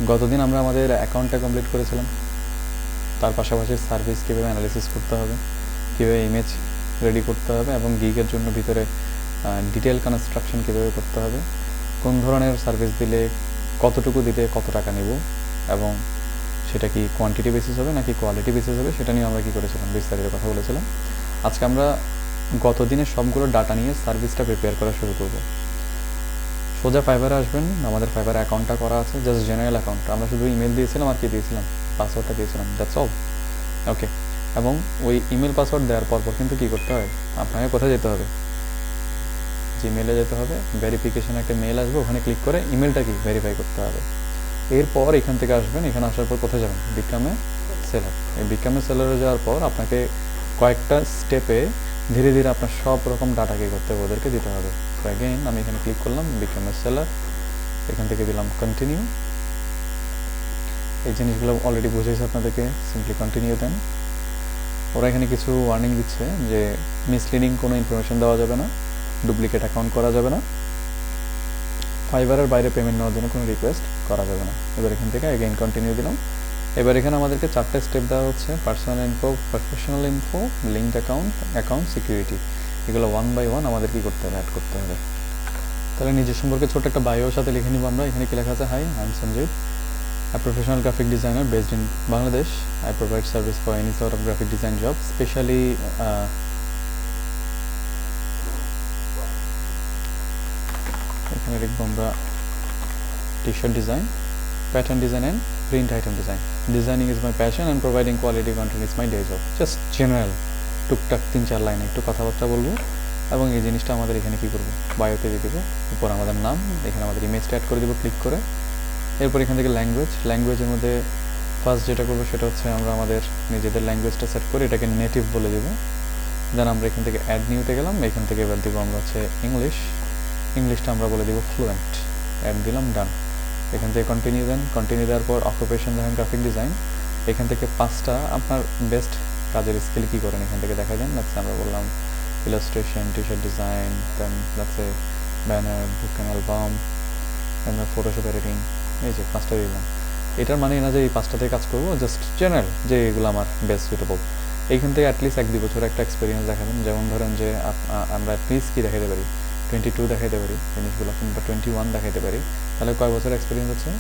গতদিন আমরা আমাদের অ্যাকাউন্টটা কমপ্লিট করেছিলাম, তার পাশাপাশি সার্ভিস কীভাবে অ্যানালিসিস করতে হবে, কীভাবে ইমেজ রেডি করতে হবে এবং গিগের জন্য ভিতরে ডিটেল কনস্ট্রাকশন কীভাবে করতে হবে, কোন ধরনের সার্ভিস দিলে কতটুকু দিলে কত টাকা নেব এবং সেটা কি কোয়ান্টিটি বেসিস হবে নাকি কোয়ালিটি বেসিস হবে, সেটা নিয়ে আমরা কী করেছিলাম বিস্তারিত কথা বলেছিলাম। আজকে আমরা গত দিনের সবগুলো ডাটা নিয়ে সার্ভিসটা প্রিপেয়ার করা শুরু করব। সোজা ফাইবারে আসবেন, আমাদের ফাইবার অ্যাকাউন্টটা করা আছে, জাস্ট জেনারেল অ্যাকাউন্ট। আমরা শুধু ইমেল দিয়েছিলাম আর কি দিয়েছিলাম, পাসওয়ার্ডটা দিয়েছিলাম, দ্যাটস অল। ওকে, এবং ওই ইমেল পাসওয়ার্ড দেওয়ার পরপর কিন্তু কী করতে হয়, আপনাকে কোথায় যেতে হবে, জিমেলে যেতে হবে, ভেরিফিকেশন একটা মেল আসবে, ওখানে ক্লিক করে ইমেলটা কি ভেরিফাই করতে হবে। এরপর এখান থেকে আসবেন, এখানে আসার পর কোথায় যাবেন, বিকামে সেলার। এই বিকামে সেলারে যাওয়ার পর আপনাকে কয়েকটা স্টেপে ধীরে ধীরে আপনার সব রকম ডাটা কী করতে হবে, ওদেরকে দিতে হবে। তো অ্যাগেইন আমি এখানে ক্লিক করলাম বিকামে সেলার, এখান থেকে দিলাম কন্টিনিউ। এই জিনিসগুলো অলরেডি বুঝেছি আপনাদেরকে, সিম্পলি কন্টিনিউ দেন। ওরা এখানে কিছু ওয়ার্নিং দিচ্ছে যে মিসলিডিং কোনো ইনফরমেশন দেওয়া যাবে না, ডুপ্লিকেট অ্যাকাউন্ট করা যাবে না, ফাইবারের বাইরে পেমেন্ট নেওয়ার জন্য কোনো রিকোয়েস্ট করা যাবে না। এবার এখান থেকে অ্যাগেইন কন্টিনিউ দিলাম। এবার এখানে আমাদেরকে 4টা স্টেপ দেওয়া হচ্ছে, personal info, professional info, linked account, account security. এগুলো 1 বাই 1 আমাদের কী করতে হবে, অ্যাড করতে হবে। তাহলে নিজের সম্পর্কে ছোট একটা বায়োর সাথে লিখে নিব আমরা। এখানে কি লেখা আছে, hi, I am Sanjit, a professional graphic designer based in Bangladesh. I provide service for any sort of graphic design job, especially এখানে লিখব আমরা t shirt design, pattern design and print item design. Designing is my passion and providing quality content is my day job. Just general টুকটাক 3-4 লাইনে একটু কথাবার্তা বলবো এবং এই জিনিসটা আমাদের এখানে কী করবো, বায়োতে দিয়ে দেবো। উপর আমাদের নাম, এখানে আমাদের ইমেজটা অ্যাড করে দেবো ক্লিক করে। এরপর এখান থেকে ল্যাঙ্গুয়েজের মধ্যে ফার্স্ট যেটা করবো সেটা হচ্ছে আমরা আমাদের নিজেদের ল্যাঙ্গুয়েজটা সেট করে এটাকে নেটিভ বলে দেবো। দেন আমরা এখান থেকে অ্যাড নিউতে গেলাম, এখান থেকে এবার দেবো আমরা হচ্ছে ইংলিশটা আমরা বলে দেবো ফ্লুয়েন্ট। অ্যাড দিলাম, ডান। এখান থেকে কন্টিনিউ দেন, কন্টিনিউ দেওয়ার পর অকুপেশন দেখেন গ্রাফিক ডিজাইন। এখান থেকে 5টা আপনার বেস্ট কাজের স্কিল কী করেন এখান থেকে দেখা যান। লেটস আমরা বললাম illustration, t shirt design, then let's banner, book and album, then Photoshop editing. এই যে 5টা দিলাম। এটার মানে না যে এই 5টাতে কাজ করবো, জাস্ট জেনারেল যে এগুলো আমার বেস্ট সুইটেবল। এইখান থেকে অ্যাটলিস্ট 1-2 বছর একটা এক্সপিরিয়েন্স দেখাবেন। যেমন ধরেন যে আমরা অ্যাটলিস্ট কী দেখাতে পারি, 22 দেখাতে পারি জিনিসগুলো, কিংবা 21 দেখাতে পারি। তাহলে কয় বছর এক্সপিরিয়েন্স হচ্ছে,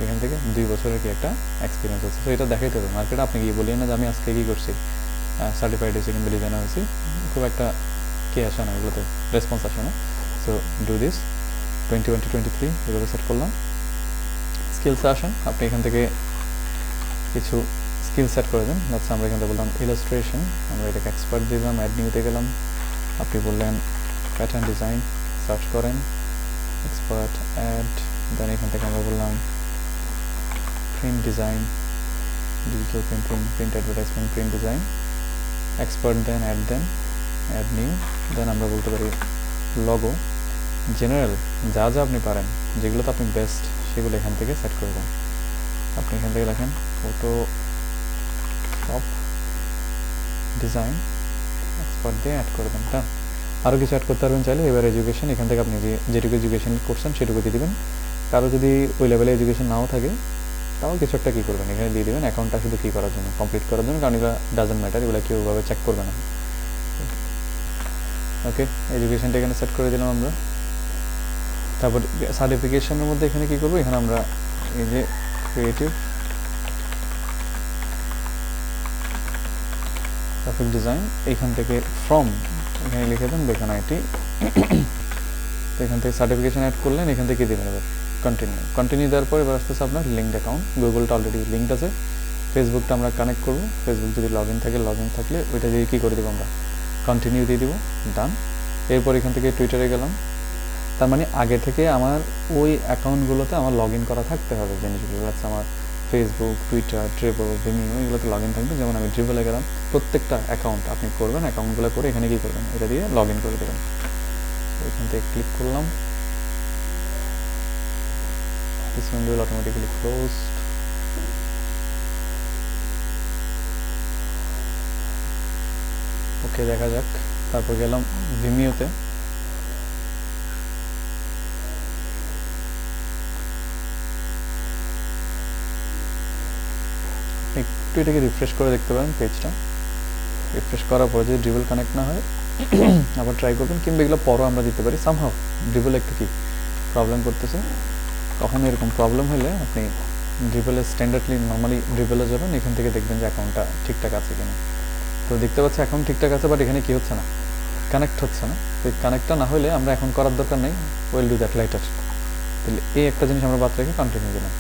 এখান থেকে 2 বছরের কি একটা এক্সপিরিয়েন্স হচ্ছে। তো এটা দেখাইতে হবে মার্কেটে। আপনি গিয়ে বলিয়ে না যে আমি আজকে কী করছি, সার্টিফাইড হয়েছি কিংবা ডিজাইনার হয়েছি, খুব একটা কে আসে না, এগুলোতে রেসপন্স আসে না। সো ডু দিস 2020-23 এগুলো সেট করলাম। স্কিলসে আসেন, আপনি এখান থেকে কিছু স্কিল সেট করে দেন। লেটস আমরা এখান থেকে বললাম ইলাস্ট্রেশন, আমরা এটাকে এক্সপার্ট দিলাম, অ্যাড নিউতে গেলাম। আপনি বললেন প্যাটার্ন ডিজাইন, সার্চ করেন এক্সপার্ট, অ্যাড। দেন এখান থেকে আমরা বললাম print design, digital printing, print advertisement, print design, expert, then add new. Then আমরা বলতে পারি লগো, জেনারেল যা যা আপনি পারেন, যেগুলোতে আপনি বেস্ট সেগুলো এখান থেকে সেট করে দেন। আপনি এখান থেকে লেখেন ফটোশপ ডিজাইন, এক্সপার্ট দিয়ে অ্যাড করে দেন। ডান। আরও কিছু অ্যাড করতে পারবেন চাইলে। এবার এডুকেশন, এখান থেকে আপনি যেটুকু এডুকেশন করছেন সেটুকু দিয়ে দেবেন। কারো যদি ওই লেভেলে এডুকেশন নাও থাকে তাও কিছু একটা কী করবেন এখানে দিয়ে দেবেন, অ্যাকাউন্টটা শুধু কী করার জন্য, কমপ্লিট করার জন্য, কারণ এগুলো ডাজেন্ট ম্যাটার, এগুলো কেউ ওভাবে চেক করবে না। ওকে, এডুকেশনটা এখানে সেট করে দিলাম আমরা। তারপর সার্টিফিকেশনের মধ্যে এখানে কী করবো, এখানে আমরা এই যে ক্রিয়েটিভ গ্রাফিক ডিজাইন, এইখান থেকে ফ্রম এখানে লিখে দেন বেকন আইটি। তো এখান থেকে সার্টিফিকেশন অ্যাড করলেন, এখান থেকে দেবেন এবার কন্টিনিউ দেওয়ার পর এবার আসতেছে আপনার লিঙ্কড অ্যাকাউন্ট। গুগলটা অলরেডি লিঙ্কড আছে, ফেসবুকটা আমরা কানেক্ট করবো। ফেসবুক যদি লগ ইন থাকলে ওইটা দিয়ে কী করে দেবো আমরা, কন্টিনিউ দিয়ে দিব, ডান। এরপর এখান থেকে টুইটারে গেলাম। তার মানে আগে থেকে আমার ওই অ্যাকাউন্টগুলোতে আমার লগ ইন করা থাকতে হবে জিনিসগুলো। আছে আমার ফেসবুক, টুইটার, ড্রিবল, ভিমিও, এগুলোতে লগ ইন থাকবে। যেমন আমি ড্রিবলে গেলাম, প্রত্যেকটা অ্যাকাউন্ট আপনি করবেন, অ্যাকাউন্টগুলো করে এখানে কী করবেন, এটা দিয়ে লগ ইন করে দেবেন। এখান থেকে ক্লিক করলাম, this window will automatically closed. ওকে, দেখা যাক। তারপর গেলাম ভিমিওতে, একটু এটাকে রিফ্রেশ করে দেখতে পারেন পেজটা। রিফ্রেশ করার পরে যদি ড্রিবল কানেক্ট না হয় আবার ট্রাই করবেন, কিংবা এগুলো পরও আমরা দিতে পারি। সামহাও ড্রিবল একটু কি প্রবলেম করতেছে, কখনো এরকম প্রবলেম হলে আপনি ড্রিবলে স্ট্যান্ডার্ডলি নর্মালি ড্রিবলে যাবেন, এখান থেকে দেখবেন যে অ্যাকাউন্টটা ঠিকঠাক আছে কিনা। তো দেখতে পাচ্ছি অ্যাকাউন্ট ঠিকঠাক আছে, বাট এখানে কি হচ্ছে না, কানেক্ট হচ্ছে না। তো এই কানেক্টটা না হলে আমরা এখন করার দরকার নেই, উইল ডু দ্যাট লাইটার। তাহলে এই একটা জিনিস আমরা বাদ রেখে কন্টিনিউ দিলাম।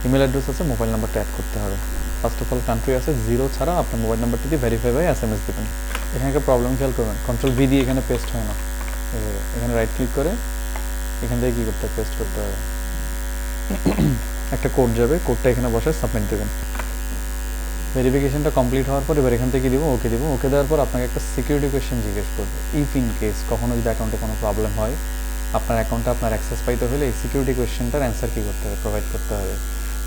ইমেল অ্যাড্রেস আছে, মোবাইল নাম্বারটা অ্যাড করতে হবে। ফার্স্ট অফ অল কান্ট্রি আছে 0 ছাড়া আপনার মোবাইল নাম্বারটি দিয়ে ভেরিফাই বাই SMS দেবেন। এখানে একটা প্রবলেম খেয়াল করবেন, কন্ট্রোল V দিয়ে এখানে পেস্ট হয় না। এখানে রাইট ক্লিক করে এখান থেকে কী করতে হবে, পেস্ট করতে হবে। একটা কোড যাবে, কোডটা এখানে বসে সাবমিট দেবেন। ভেরিফিকেশনটা কমপ্লিট হওয়ার পর এবার এখান থেকে দিব ওকে দিব। ওকে দেওয়ার পর আপনাকে একটা সিকিউরিটি কোয়েশ্চেন জিজ্ঞেস করবে। ইফ ইন কেস কখনো যদি অ্যাকাউন্টে কোনো প্রবলেম হয়, আপনার অ্যাকাউন্টে আপনার অ্যাক্সেস পাইতে হলে এই সিকিউরিটি কোয়েশ্চেনটার অ্যান্সার কী করতে হবে, প্রোভাইড করতে হবে।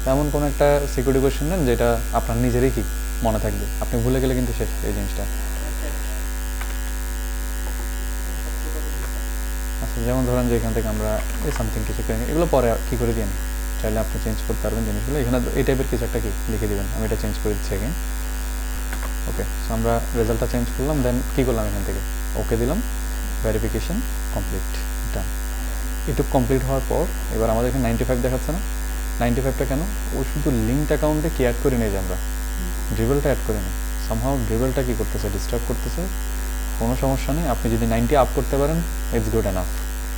তেমন কোনো একটা সিকিউরিটি কোয়েশ্চেন নেন যেটা আপনার নিজেরই কি মনে থাকবে, আপনি ভুলে গেলে কিন্তু শেষ এই জিনিসটা। আচ্ছা, যেমন ধরেন যে এখান থেকে আমরা এই সামথিং কিছু করে এগুলো পরে কী করে দিন, চাইলে আপনি চেঞ্জ করতে পারবেন জিনিসগুলো। এখানে এই টাইপের কিছু একটা কি লিখে দেবেন, আমি এটা চেঞ্জ করে দিচ্ছি এগেন। ওকে, সো আমরা রেজাল্টটা চেঞ্জ করলাম, দেন কী করলাম এখান থেকে ওকে দিলাম, ভেরিফিকেশন কমপ্লিট, ডান। এটুকু কমপ্লিট হওয়ার পর এবার আমাদের এখানে 95 দেখাচ্ছে না। 95টা কেন, ও শুধু লিঙ্কড অ্যাকাউন্টে কি অ্যাড করে নিই যে আমরা ড্রিবলটা অ্যাড করে নিই, সামহাও ড্রিবলটা কী করতেছে, ডিস্টার্ব করতেছে। কোনো সমস্যা নেই, আপনি যদি 90 আপ করতে পারেন ইটস গুড এনাফ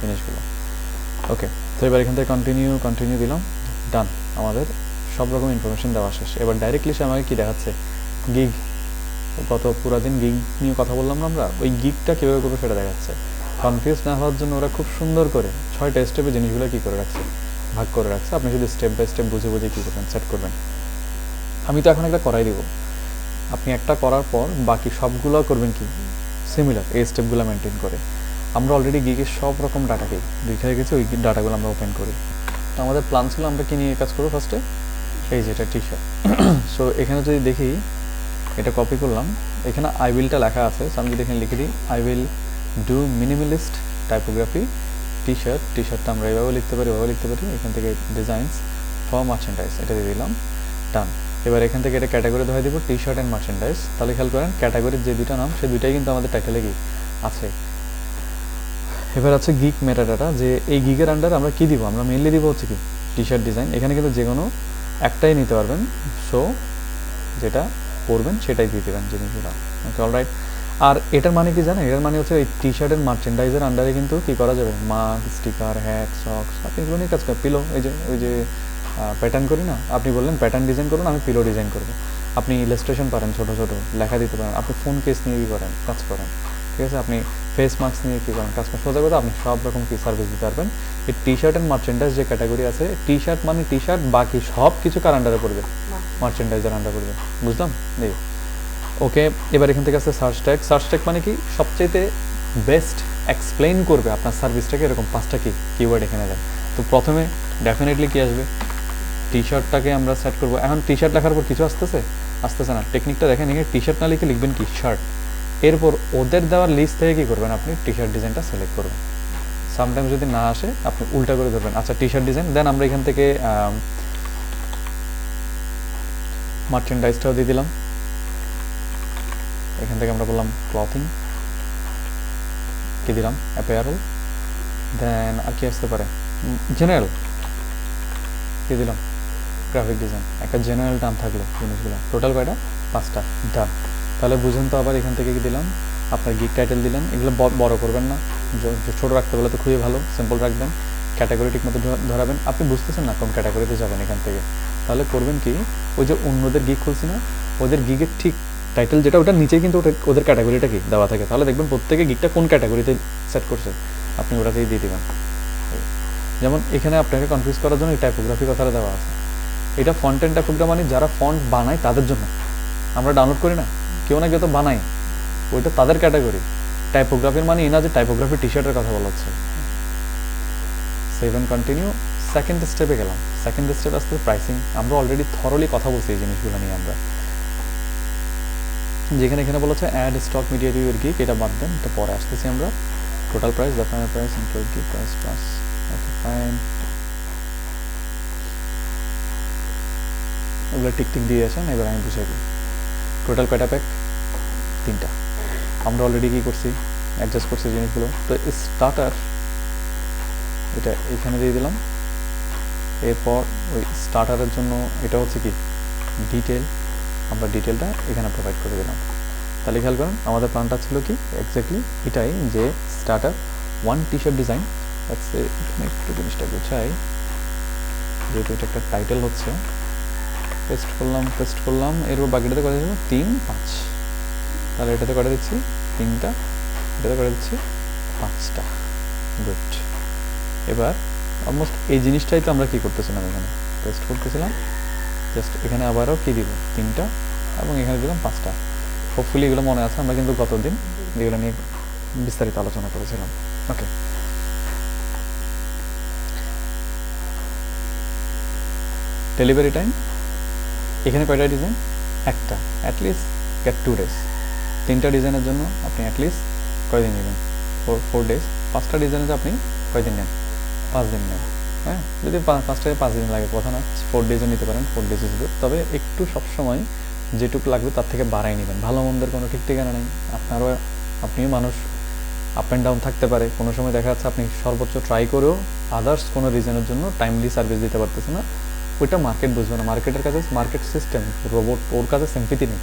জিনিসগুলো। ওকে, তো এবার এখান থেকে কন্টিনিউ দিলাম, ডান। আমাদের সব রকম ইনফরমেশন দেওয়া শেষ। এবার ডাইরেক্টলি সে আমাকে কী দেখাচ্ছে, গিগ। গত পুরো দিন গিগ নিয়ে কথা বললাম না আমরা, ওই গিগটা কীভাবে করবো সেটা দেখাচ্ছে। কনফিউজ না হওয়ার জন্য ওরা খুব সুন্দর করে 6টা স্টেপে জিনিসগুলো কী করে রাখছে, ভাগ করে রাখছে। আপনি যদি স্টেপ বাই স্টেপ বুঝে বুঝে কী করবেন, সেট করবেন। আমি তো এখন একটা করাই দিব, আপনি একটা করার পর বাকি সবগুলো করবেন কি সিমিলার, এই স্টেপগুলো মেনটেন করে। আমরা অলরেডি গিগের সব রকম ডাটাকেই লিখে রেখেছি, ওই ডাটাগুলো আমরা ওপেন করি। তো আমাদের প্ল্যান ছিল আমরা কি নিয়ে কাজ করবো ফার্স্টে, এই যেটা টি-শার্ট। সো এখানে যদি দেখি, এটা কপি করলাম, এখানে আই উইলটা লেখা আছে। সো আমি যদি এখানে লিখে দিই I will do minimalist typography টি-শার্টটা আমরা এভাবে লিখতে পারি, এভাবে লিখতে পারি। এখান থেকে ডিজাইনস ফর মার্চেন্ডাইজ এটা দিয়ে দিলাম, ডান। এবার এখান থেকে এটা ক্যাটাগরি ধরে দিব টি-শার্ট অ্যান্ড মার্চেন্ডাইজ। তাহলে খেয়াল করেন ক্যাটাগরির যে দুইটা নাম, সেই দুইটাই কিন্তু আমাদের টাইটেলে কি আছে। এবার আছে গিগ মেটা ডাটা, যে এই গিগের আন্ডারে আমরা কী দিব, আমরা মেনলি দিব হচ্ছে কি টি-শার্ট ডিজাইন। এখানে কিন্তু যে কোনো একটাই নিতে পারবেন, সো যেটা করবেন সেটাই দিয়ে দেবেন জিনিসগুলো। ওকে, অলরাইট। আর এটার মানে কি জানেন, এটার মানে হচ্ছে এই টি-শার্টের মার্চেন্ডাইজের আন্ডারে কিন্তু কী করা যাবে, মাগ, স্টিকার, হ্যাট, সক্স, আপনি এগুলো নিয়ে কাজ করেন। পিলো, ওই যে প্যাটার্ন করি না, আপনি বললেন প্যাটার্ন ডিজাইন করুন, আমি পিলো ডিজাইন করবো। আপনি ইলাস্ট্রেশন পারেন, ছোটো ছোটো লেখা দিতে পারেন। আপনি ফোন কেস নিয়ে কী করেন, কাজ করেন, ঠিক আছে। আপনি ফেস মাস্ক নিয়ে কী করেন, কাজ করেন। সোজা কথা, আপনি সব রকম কি সার্ভিস দিতে পারবেন। এই টি-শার্ট অ্যান্ড মার্চেন্ডাইজ যে ক্যাটাগরি আছে, টি-শার্ট মানে টি-শার্ট, বাকি সব কিছু কার আন্ডারে পড়বে, মার্চেন্ডাইজার আন্ডারে পড়বে, বুঝলাম নেই। ওকে, এবার এখান থেকে আছে সার্চ ট্যাগ মানে কি, সবচেয়ে বেস্ট এক্সপ্লেইন করবে আপনার সার্ভিসটাকে, এরকম 5টা কি কিওয়ার্ড এখানে দেন। তো প্রথমে ডেফিনেটলি কি আসবে, টি-শার্টটাকে আমরা সেট করবো। এখন টি-শার্ট লেখার পর কিছু আসতেছে না। টেকনিকটা দেখেন, এখানে টি-শার্ট না লিখে লিখবেন কি শার্ট। এরপর ওদের দেওয়ার লিস্ট থেকে কী করবেন, আপনি টি-শার্ট ডিজাইনটা সিলেক্ট করবেন। সামটাইম যদি না আসে আপনি উল্টা করে ধরবেন, আচ্ছা টি-শার্ট ডিজাইন, দেন আমরা এখান থেকে মার্চেন্ডাইজটাও দিয়ে দিলাম। এখান থেকে আমরা বললাম ক্লথিং, কি দিলাম অ্যাপেয়ারেল, দেন আর কি আসতে পারে, জেনারেল কি দিলাম, গ্রাফিক ডিজাইন। একটা জেনারেল টার্ম থাকলো জিনিসগুলো, টোটাল কয়টা, 5টা, ডান। তাহলে বুঝুন তো আবার এখান থেকে কি দিলাম, আপনার গিগ টাইটেল দিলেন। এগুলো বড় করবেন না, ছোটো রাখতে বলে তো খুবই ভালো, সিম্পল রাখবেন। ক্যাটাগরি ঠিক মতো ধরাবেন। আপনি বুঝতেছেন না কোন ক্যাটাগরিতে যাবেন এখান থেকে, তাহলে করবেন কি, ওই যে অন্যদের গিগ খুলছি না, ওদের গিগের ঠিক টাইটেল যেটা, ওটার নিচেই কিন্তু ওদের ক্যাটাগরিটা কি দেওয়া থাকে। তাহলে দেখবেন প্রত্যেকে গিগটা কোন ক্যাটাগরিতে সেট করছে, আপনি ওটাতেই দিয়ে দেবেন। যেমন এখানে আপনাকে কনফিউজ করার জন্য এই টাইপোগ্রাফি কথাটা দেওয়া আছে। এটা ফন্ট অ্যান্ড টাইপোগ্রাফি মানে যারা ফন্ট বানায় তাদের জন্য, আমরা ডাউনলোড করি না, কেউ না কেউ তো বানায়, ওইটা তাদের ক্যাটাগরি। টাইপোগ্রাফির মানে এই না যে টাইপোগ্রাফি টি-শার্টের কথা বলা হচ্ছে। Save and continue. সেকেন্ড স্টেপে গেলাম। সেকেন্ড স্টেপ আসতে প্রাইসিং। আমরা অলরেডি থরলি কথা বলছি এই জিনিসগুলো নিয়ে। আমরা যেখানে এখানে বলা হচ্ছে add stock media to your gig, এটা বাদ দেন, এটা পরে আসতেছি আমরা। Total price, the final price include gig price plus, okay fine. ওগুলো টিক টিক দিয়ে আসেন। এবার আমি বুঝাই দিই টোটাল কয়টা প্যাক, 3টা। আমরা অলরেডি কী করছি, অ্যাডজাস্ট করছি জিনিসগুলো। তো স্টার্টার এটা এখানে দিয়ে দিলাম। এরপর ওই স্টার্টারের জন্য এটা হচ্ছে কি ডিটেল, আমরা ডিটেলটা এখানে প্রোভাইড করে দিলাম। তাহলে খেয়াল করেন আমাদের প্ল্যানটা ছিল কি এক্স্যাক্টলি এটাই, যে স্টার্টার 1 টি-শার্ট ডিজাইন। এখানে একটু জিনিসটা গুছাই, যেহেতু এটা একটা টাইটেল হচ্ছে। পেস্ট করলাম, এরপর বাকিটাতে করে দিলাম 3, 5। তাহলে এটাতে করে দিচ্ছি 3টা, এটাতে করে দিচ্ছি 5টা। গুড। এবার অলমোস্ট এই জিনিসটাই তো আমরা কী করতেছিলাম, এখানে পেস্ট করতেছিলাম। জাস্ট এখানে আবারও কী দিব, 3টা, এবং এখানে দিলাম 5টা। হোপফুলি এগুলো মনে আছে, আমরা কিন্তু গতদিন এগুলো নিয়ে বিস্তারিত আলোচনা করেছিলাম। ওকে, ডেলিভারি টাইম এখানে কয়টা ডিজাইন, একটা, অ্যাটলিস্ট গেট 2 days। 3টা ডিজাইনের জন্য আপনি অ্যাটলিস্ট কয়দিন নেবেন, 4 days। 5টা ডিজাইনের আপনি কয়দিন নেন, 5 দিন নেন। হ্যাঁ, যদি 5টায় 5 দিন লাগে কথা না, 4 daysও নিতে পারেন, 4 days ইজ গুড। তবে একটু সবসময় যেটুকু লাগবে তার থেকে বাড়াই নেবেন। ভালো মন্দের কোনো ঠিক ঠিকানা নেই, আপনিও মানুষ, আপ অ্যান্ড ডাউন থাকতে পারে। কোনো সময় দেখা যাচ্ছে আপনি সর্বোচ্চ ট্রাই করেও আদার্স কোনো রিজনের জন্য টাইমলি সার্ভিস দিতে পারতেছে না, ওইটা মার্কেট বুঝবে না। মার্কেটের কাছে মার্কেট সিস্টেম রোবট, ওর কাছে সিম্পিতি নেই।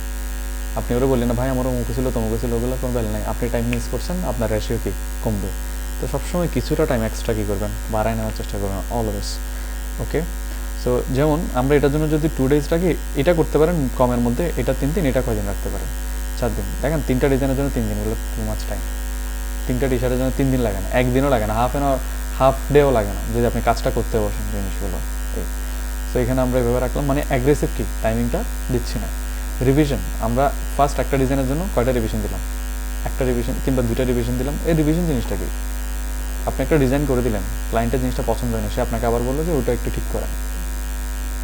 আপনি ওরা বললেন না ভাই আমারও মুখে ছিল তমুকে ছিল, ওগুলো কোনো ভ্যালু নাই। আপনি টাইম মিস করছেন, আপনার রেশিও কি কমবে। তো সবসময় কিছুটা টাইম এক্সট্রা কী করবেন, বাড়ায় নেওয়ার চেষ্টা করবেন অলওয়েজ। ওকে, সো যেমন আমরা এটার জন্য যদি 2 days রাখি, এটা করতে পারেন কমের মধ্যে, এটা 3 দিন, এটা কয়দিন রাখতে পারেন, 4 দিন। দেখেন 3টা ডিজাইনের জন্য 3 দিন, এগুলো টু মাচ টাইম। 3টা টি-শার্টের জন্য 3 দিন লাগে না, একদিনও লাগে না, হাফ ডেও লাগে না, যদি আপনি কাজটা করতে বসেন জিনিসগুলো। তো এখানে আমরা এভাবে রাখলাম, মানে অ্যাগ্রেসিভ কি টাইমিংটা দিচ্ছি না। রিভিশন আমরা ফার্স্ট একটা ডিজাইনের জন্য কয়টা রিভিশন দিলাম, একটা রিভিশন কিংবা 2টা রিভিশন দিলাম। এই রিভিশন জিনিসটা কি, আপনি একটা ডিজাইন করে দিলেন, ক্লায়েন্টের জিনিসটা পছন্দ হয় না, সে আপনাকে আবার বললো যে ওটা একটু ঠিক করেন।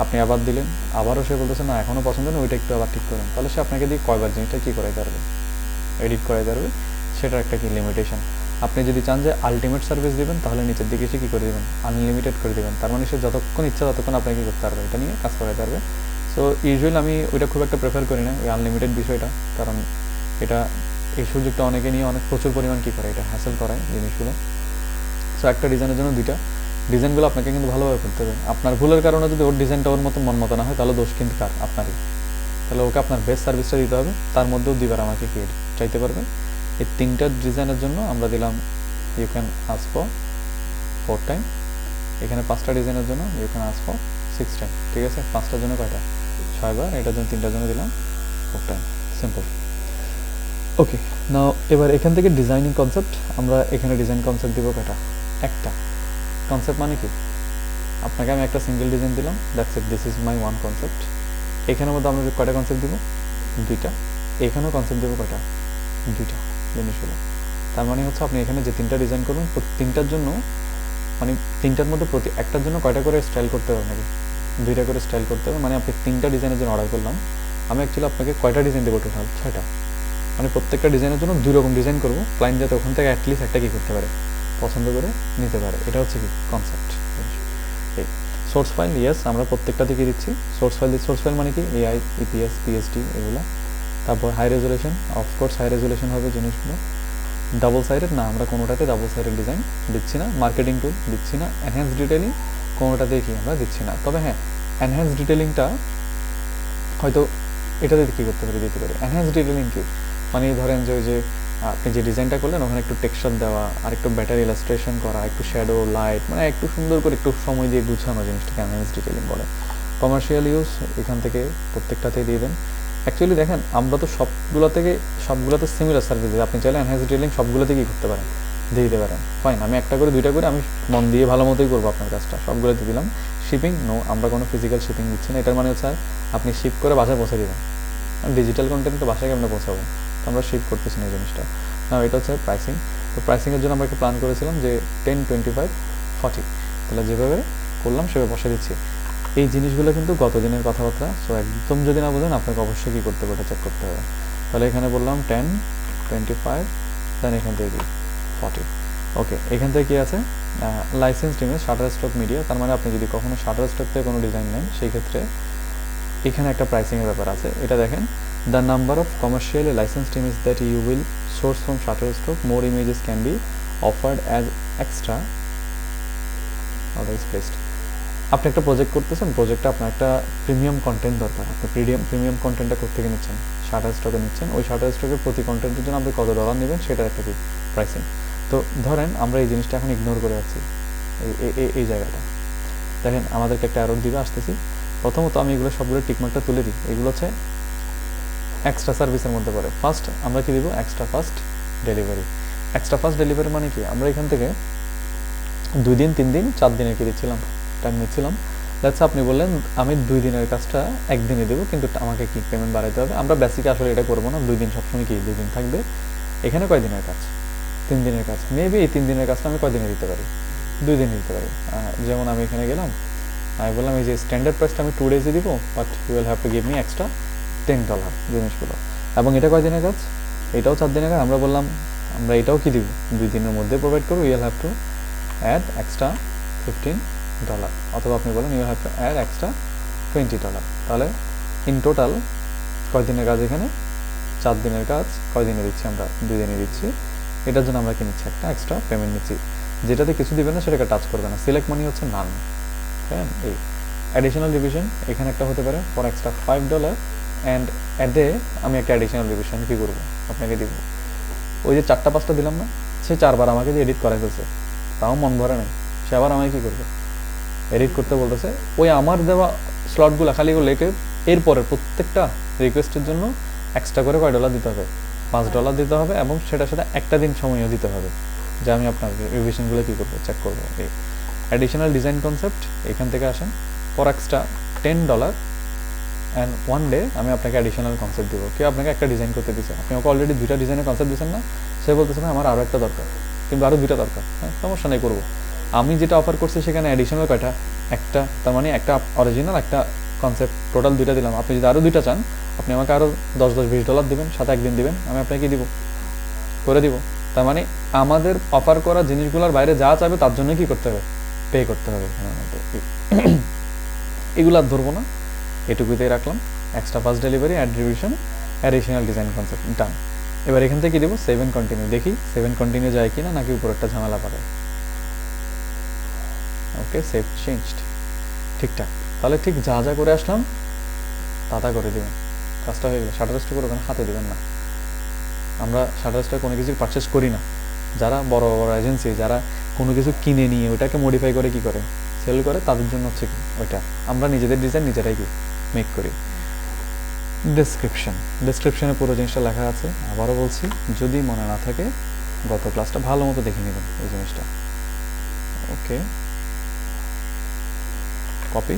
আপনি আবার দিলেন, আবারও সে বলতেছে না এখনও পছন্দ না, ওইটা একটু আবার ঠিক করেন। তাহলে সে আপনাকে দিয়ে কয়বার জিনিসটা কী করাই পারবে, এডিট করাই পারবে, সেটার একটা কি লিমিটেশন। আপনি যদি চান যে আলটিমেট সার্ভিস দিবেন, তাহলে নিচের দিকে এসে কী করে দেবেন, আনলিমিটেড করে দেবেন। তার মানে সে যতক্ষণ ইচ্ছা ততক্ষণ আপনাকে কী করতে পারবে, এটা নিয়ে কাজ করাতে পারবে। সো ইউজুয়ালি আমি ওইটা খুব একটা প্রেফার করি না, ওই আনলিমিটেড বিষয়টা, কারণ এটা এই সুযোগটা অনেকে নিয়ে প্রচুর পরিমাণ কী করে, এটা হ্যাসেল করায় জিনিসগুলো। সো একটা ডিজাইনের জন্য 2টা ডিজাইনগুলো আপনাকে কিন্তু ভালোভাবে করতে হবে। আপনার ভুলের কারণে যদি ওর ডিজাইনটা ওর মতো মন মতো না হয়, তাহলে দোষ কিন্তু কার, আপনারই। তাহলে ওকে আপনার বেস্ট সার্ভিসটা দিতে হবে, তার মধ্যেও 2বার আমাকে কি চাইতে পারবে। এই 3টা ডিজাইনের জন্য আমরা দিলাম you can ask for 4 time. এখানে 5টা ডিজাইনের জন্য you can ask for 6 time. ঠিক আছে, 5টার জন্য কয়টা, 6 বার। এটার জন্য 3টার জন্য দিলাম 4 টাইম, সিম্পল। ওকে, নাও এবার এখান থেকে ডিজাইনিং কনসেপ্ট, আমরা এখানে ডিজাইন কনসেপ্ট দিব কয়টা, একটা। কনসেপ্ট মানে কি, আপনাকে আমি একটা সিঙ্গেল ডিজাইন দিলাম, that's it, this is my one concept. এখানের মধ্যে আমরা কয়টা কনসেপ্ট দিব, 2টা। এখানেও কনসেপ্ট দেবো কয়টা, 2টা জিনিসগুলো। তার মানে হচ্ছে আপনি এখানে যে 3টা ডিজাইন করবেন, 3টার জন্য মানে 3টার মধ্যে প্রতি একটার জন্য কয়টা করে স্টাইল করতে হবে নাকি, 2টা করে স্টাইল করতে হবে। মানে আপনি 3টা ডিজাইনের জন্য অর্ডার করলাম, আমি অ্যাকচুয়ালি আপনাকে কয়টা ডিজাইন দেবো, টোটাল 6টা। মানে প্রত্যেকটা ডিজাইনের জন্য 2 রকম ডিজাইন করবো, ক্লায়েন্ট যাতে ওখান থেকে অ্যাটলিস্ট একটা কী করতে পারে, পছন্দ করে নিতে পারে। এটা হচ্ছে কি কনসেপ্ট। এই সোর্স ফাইল, ইয়েস আমরা প্রত্যেকটা থেকে দিচ্ছি সোর্স ফাইল। সোর্স ফাইল মানে কি, এআই, ইপিএস, পিএসডি এগুলো। তারপর high resolution, of course high resolution হবে জিনিসগুলো। ডাবল সাইডেড না, আমরা কোনোটাতে ডাবল সাইডেড ডিজাইন দিচ্ছি না। মার্কেটিং টুল দিচ্ছি না। এনহ্যান্স ডিটেলিং কোনোটাতেই কি আমরা দিচ্ছি না। তবে হ্যাঁ, এনহ্যান্স ডিটেলিংটা হয়তো এটাতে কী করতে পারি, দিতে পারি। এনহ্যান্স ডিটেলিং কি, মানে ধরেন যে ওই যে আপনি যে ডিজাইনটা করলেন ওখানে একটু টেক্সচার দেওয়া, আর একটু বেটার ইলাস্ট্রেশন করা, একটু শ্যাডো লাইট, মানে একটু সুন্দর করে একটু সময় দিয়ে গুছানো জিনিসটাকে এনহ্যান্স ডিটেলিং বলে। কমার্শিয়াল ইউজ এখান থেকে প্রত্যেকটাতেই দিয়ে দেন। অ্যাকচুয়ালি দেখেন আমরা তো সবগুলোতে সিমিলার সার্ভিস দিই। আপনি চাইলে এনহ্যান্স ডিটেলিং সবগুলোতে কী করতে পারেন, দিয়ে দিতে পারেন। ফাইন, আমি একটা করে 2টা করে আমি মন দিয়ে ভালো মতোই করবো আপনার কাজটা, সবগুলোতে দিলাম। শিপিং নো, আমরা কোনো ফিজিক্যাল শিপিং দিচ্ছি না। এটার মানে হচ্ছে আপনি শিপ করে বাসায় পৌঁছে দেবেন। ডিজিটাল কন্টেন্ট তো বাসায় কেমন পৌঁছাবো, তো আমরা শিপ করতেছি না এই জিনিসটা। না, এটা হচ্ছে প্রাইসিং। তো প্রাইসিংয়ের জন্য আমরা একটা প্ল্যান করেছিলাম যে 10, 25, 40। তাহলে যেভাবে করলাম সেভাবে বসে দিচ্ছি। এই জিনিসগুলো কিন্তু গত দিনের কথাবার্তা, সো একদম যদি না বোঝেন আপনাকে অবশ্যই কী করতে হবে, চেক করতে হবে। তাহলে এখানে বললাম 10, 25, দেন এখান থেকে 40। ওকে, এখান থেকে কী আছে, licensed image, shutter stock media. তার মানে আপনি যদি কখনো শাটার স্টক থেকে কোনো ডিজাইন নেন, সেই ক্ষেত্রে এখানে একটা প্রাইসিংয়ের ব্যাপার আছে, এটা দেখেন, the number of commercially licensed image that you will source from Shutterstock, more images can be offered as extra order placed. আপনি একটা প্রজেক্ট করতেছেন, প্রজেক্টে আপনার একটা প্রিমিয়াম কন্টেন্ট দরকার, আপনি প্রিমিয়াম কন্টেন্টটা কোত্থেকে নিচ্ছেন, শাটারস্টকে নিচ্ছেন, ওই শাটারস্টকের প্রতি কন্টেন্টের জন্য আপনি কত ডলার নেবেন সেটার একটা কি প্রাইসিং। তো ধরেন আমরা এই জিনিসটা এখন ইগনোর করে আছি, এই জায়গাটা দেখেন আমাদেরকে একটা এরর দিবে, আসতেছি। প্রথমত আমি এগুলো সবগুলো টিকমার্কটা তুলে দিই, এগুলো হচ্ছে এক্সট্রা সার্ভিসের মধ্যে পড়ে। ফার্স্ট আমরা কি দিব, extra fast delivery. Extra fast delivery মানে কি, আমরা এখান থেকে 2 দিন 3 দিন 4 দিনের কি দিচ্ছিলাম, টাইম নিচ্ছিলাম। লেটস আপনি বললেন আমি 2 দিনের কাজটা 1 দিনে দেবো, কিন্তু আমাকে কি পেমেন্ট বাড়াইতে হবে। আমরা বেসিকে আসলে এটা করবো না, 2 দিন সবসময় কি 2 দিন থাকবে। এখানে কয় দিনের কাজ, 3 দিনের কাজ, মেবি এই 3 দিনের কাজটা আমি কয় দিনে দিতে পারি, 2 দিনে দিতে পারি। যেমন আমি এখানে গেলাম, আমি বললাম এই যে স্ট্যান্ডার্ড প্রাইসটা আমি 2 ডেজে দিব, but you will have to give me extra $10 জিনিসগুলো। এবং এটা কয় দিনের কাজ, এটাও 4 দিনের কাজ। আমরা বললাম আমরা এটাও কি দিব, 2 দিনের মধ্যে প্রোভাইড করবো, you will have to add extra $15, অথবা আপনি বলেন you will have to add extra $20। তাহলে ইন টোটাল কয় দিনের কাজ, এখানে 4 দিনের কাজ, কয় দিনে দিচ্ছি আমরা, 2 দিনে দিচ্ছি। এটার জন্য আমরা কি নিচ্ছি, একটা এক্সট্রা পেমেন্ট নিচ্ছি, যেটাতে কিছু দিবে না সেটাকে টাচ করবে না। সিলেক্ট মানি হচ্ছে নান, হ্যাঁ। এই অ্যাডিশনাল রিভিশন এখানে একটা হতে পারে ফর এক্সট্রা $5 অ্যান্ড অ্যাডে আমি একটা অ্যাডিশনাল রিভিশন কী করবো আপনাকে দিব। ওই যে 4টা 5টা দিলাম না, সে 4 বার আমাকে দিয়ে এডিট করাই ফেলছে, তাও মন ভরে নাই, সে আবার আমাকে কী করবে, এডিট করতে বলতেছে। ওই আমার দেওয়া স্লটগুলো খালি এগুলো এরপরে প্রত্যেকটা রিকোয়েস্টের জন্য এক্সট্রা করে কয় ডলার দিতে হবে, $5 দিতে হবে, এবং সেটা একটা দিন সময়ও দিতে হবে, যে আমি আপনার রিভিশনগুলো কী করবো, চেক করবো। এই অ্যাডিশনাল ডিজাইন কনসেপ্ট এখান থেকে আসেন, ফর এক্সট্রা $10 অ্যান্ড 1 ডে আমি আপনাকে অ্যাডিশনাল কনসেপ্ট দিব। কেউ আপনাকে একটা ডিজাইন করতে দিচ্ছে, আপনি ওকে অলরেডি 2টা ডিজাইনের কনসেপ্ট দিচ্ছেন না, সে বলতেছে ভাই আমার আরও একটা দরকার, কিন্তু আরও 2টা দরকার, হ্যাঁ সমস্যা নেই করবো। আমি যেটা অফার করছি সেখানে অ্যাডিশনাল কয়টা, একটা, তার মানে একটা অরিজিনাল একটা কনসেপ্ট, টোটাল 2টা দিলাম। আপনি যদি আরও 2টা চান, আপনি আমাকে আরও $10-20 দিবেন, সাথে 1 দিন দিবেন, আমি আপনাকে দিব করে দিব। তার মানে আমাদের অফার করা জিনিসগুলোর বাইরে যা চাইবে তার জন্য কি করতে হবে, পে করতে হবে। এগুলো আর ধরবো না, এটুকুতেই রাখলাম। Extra fast delivery, add revision, additional design concept, done. এবার এখান থেকে দেবো 7 কন্টিনিউ, দেখি 7 কন্টিনিউ যায় কিনা, নাকি উপরেরটা ঝামেলা পারে। ওকে, সেভ চেঞ্জড, ঠিকঠাক। তাহলে ঠিক যা যা করে আসলাম তা করে দেবেন, কাজটা হয়ে গেলো। শাটারস্টক করে ওখানে হাতে দেবেন না, আমরা শাটারস্টক কোনো কিছু পারচেস করি না। যারা বড় বড় এজেন্সি, যারা কোনো কিছু কিনে নিয়ে ওটাকে মডিফাই করে কি করে সেল করে, তাদের জন্য হচ্ছে কি ওইটা। আমরা নিজেদের ডিজাইন নিজেরাই কি মেক করি। ডেসক্রিপশনে পুরো জিনিসটা লেখা আছে, আবারও বলছি যদি মনে না থাকে গত ক্লাসটা ভালো মতো দেখে নেবেন এই জিনিসটা। ওকে, কপি।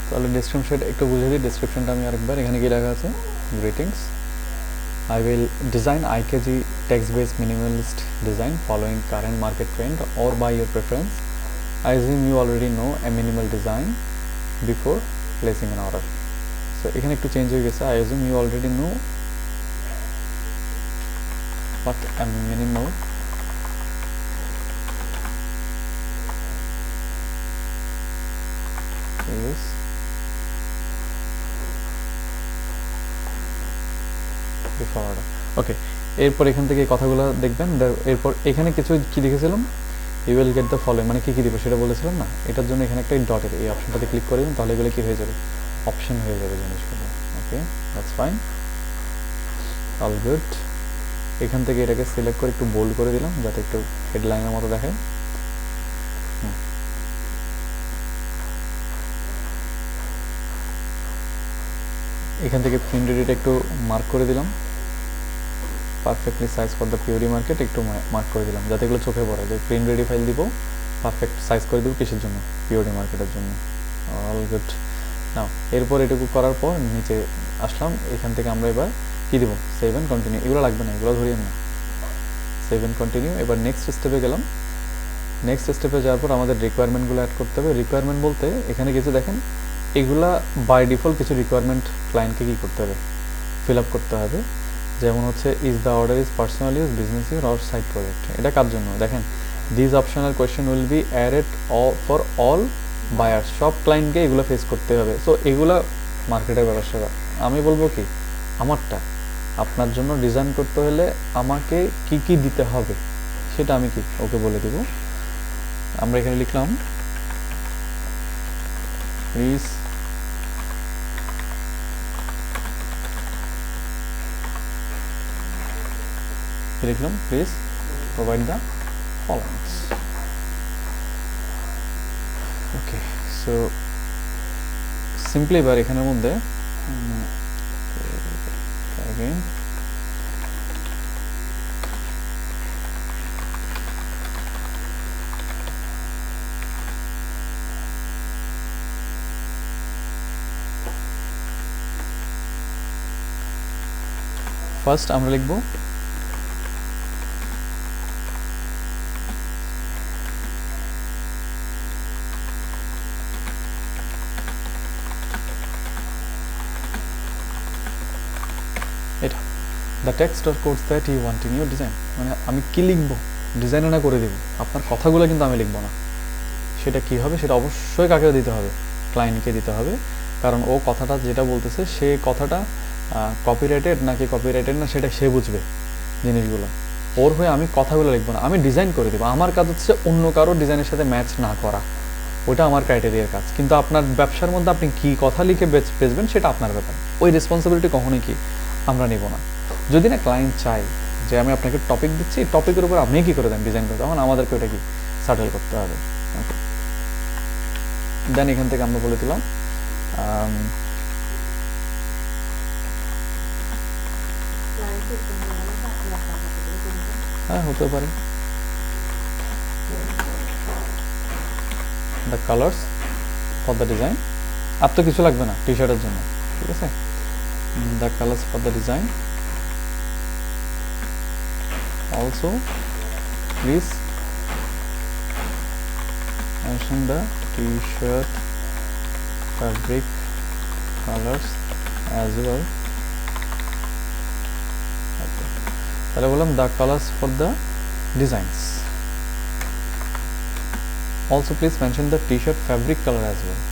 তাহলে ডেসক্রিপশন একটু বুঝে দিই, ডেসক্রিপশনটা আমি আরেকবার, এখানে কি লেখা আছে, greetings, I will design IKG text-based minimalist design following current market trend or by your preference. I assume you already know a minimal design before placing an order. So এখানে একটু চেঞ্জ হয়ে গেছে, I assume you already know what a minimal is. ওকে, এরপর এখান থেকে কথাগুলো দেখবেন। এরপর এখানে কিছু কি লিখেছিলাম, you will get the following, মানে কী কী দিব সেটা বলেছিলাম না। এটার জন্য এখানে একটা ডটের এই অপশনটাতে ক্লিক করে দিন, তাহলে এগুলো কী হয়ে যাবে, অপশন হয়ে যাবে জিনিসগুলো। ওকে, দ্যাটস ফাইন, অল গুড। এখান থেকে এটাকে সিলেক্ট করে একটু বোল্ড করে দিলাম, যাতে একটু হেডলাইনের মতো দেখায়। এখান থেকে প্রিন্ট রেডিটা একটু মার্ক করে দিলাম, perfectly size for the puree market একটু মার্ক করে দিলাম, যাতে এগুলো চোখে পড়ে যে প্রিন্ট রেডি ফাইল দিব, পারফেক্ট সাইজ করে দিব কিসের জন্য, পিওরি মার্কেটের জন্য। All good. নাও এরপর এটুকু করার পর নিচে আসলাম, এখান থেকে আমরা এবার কী দিব, সেভ এন্ড কন্টিনিউ। এগুলো লাগবে না, এগুলো ধরিয়ে না, সেভ এন্ড কন্টিনিউ। এবার নেক্সট স্টেপে গেলাম। নেক্সট স্টেপে যাওয়ার পর আমাদের রিকোয়ারমেন্টগুলো অ্যাড করতে হবে। রিকোয়ারমেন্ট বলতে এখানে কিছু দেখেন, এগুলা বাই ডিফল্ট কিছু রিকোয়ারমেন্ট ক্লায়েন্টকে কী করতে হবে, ফিল আপ করতে হবে। যেমন হচ্ছে is the order is personal use, business use or side project. এটা কার জন্য দেখেন, this optional question will be added for all buyer, সব ক্লায়েন্টকে এগুলো ফেস করতে হবে। সো এগুলো মার্কেটের ব্যবসা। আমি বলবো কি, আমারটা আপনার জন্য ডিজাইন করতে হলে আমাকে কি কি দিতে হবে সেটা আমি কি ওকে বলে দেব। আমরা এখানে লিখলাম প্লিজ লিখলাম please provide the followings. Okay, so simply এবার এখানের মধ্যে again ফার্স্ট আমরা লিখব এটা the text or codes that you want in your design. মানে আমি কি লিখব, ডিজাইনারটা করে দেব, আপনার কথাগুলো কিন্তু আমি লিখব না। সেটা কি হবে, সেটা অবশ্যই কাকে দিতে হবে, ক্লায়েন্টকে দিতে হবে। কারণ ও কথাটা যেটা বলতেছে সে কথাটা কপিরাইটেড নাকি কপিরাইটেড না সেটা সে বুঝবে জিনিসগুলো। ওর হয়ে আমি কথাগুলো লিখবো না, আমি ডিজাইন করে দেবো। আমার কাজ হচ্ছে অন্য কারো ডিজাইনের সাথে ম্যাচ না করা, ওটা আমার ক্রাইটেরিয়ার কাজ। কিন্তু আপনার ব্যবসার মধ্যে আপনি কি কথা লিখে বেচবেন সেটা আপনার ব্যাপার। ওই রেসপন্সিবিলিটি কখনোই কি আমরা নেব না। যদি না ক্লায়েন্ট চাই যে আমি আপনাকে টপিক দিচ্ছি, টপিকের উপর আপনি কি করে দেন ডিজাইন করে, তখন আমাদেরকে ওটা কি সাটেল করতে হবে। দেন এখান থেকে আমরা বলে দিলাম হ্যাঁ হতে পারে the colours for the design. আর তো কিছু লাগবে না টি শার্টের জন্য, ঠিক আছে। The colours for the design also please mention the T shirt fabric colors as well. Okay, তাহলে বললাম the colors for the designs. Also please mention the t-shirt fabric color as well.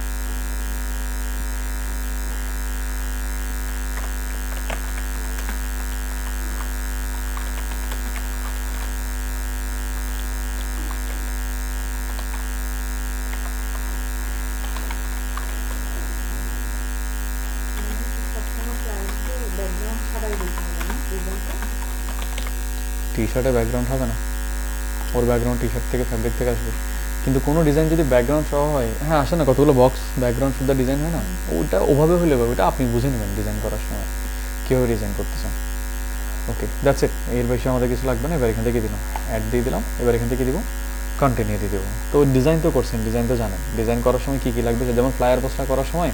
T শার্টে background হবে না, ওর background T shirt থেকে fabric থেকে আসবে। কিন্তু কোনো design যদি ব্যাকগ্রাউন্ড সহ হয়, হ্যাঁ আসে না কতগুলো বক্স ব্যাকগ্রাউন্ড শুদ্ধ ডিজাইন হয় না, ওটা ওভাবে হলে ওটা আপনি বুঝে নেবেন ডিজাইন করার সময় কীভাবে ডিজাইন করতে চান। ওকে দ্যাটস ইট, এর বেশি আমাদের কিছু লাগবে না। এবার এখান থেকে দিলাম অ্যাড দিয়ে দিলাম, এবার এখান থেকে দিব কন্টিনিউ দিয়ে দেবো। তো ডিজাইন তো করছেন, ডিজাইন তো জানেন ডিজাইন করার সময় কী কী লাগবে। যেমন ফ্লায়ার পোস্টার করার সময়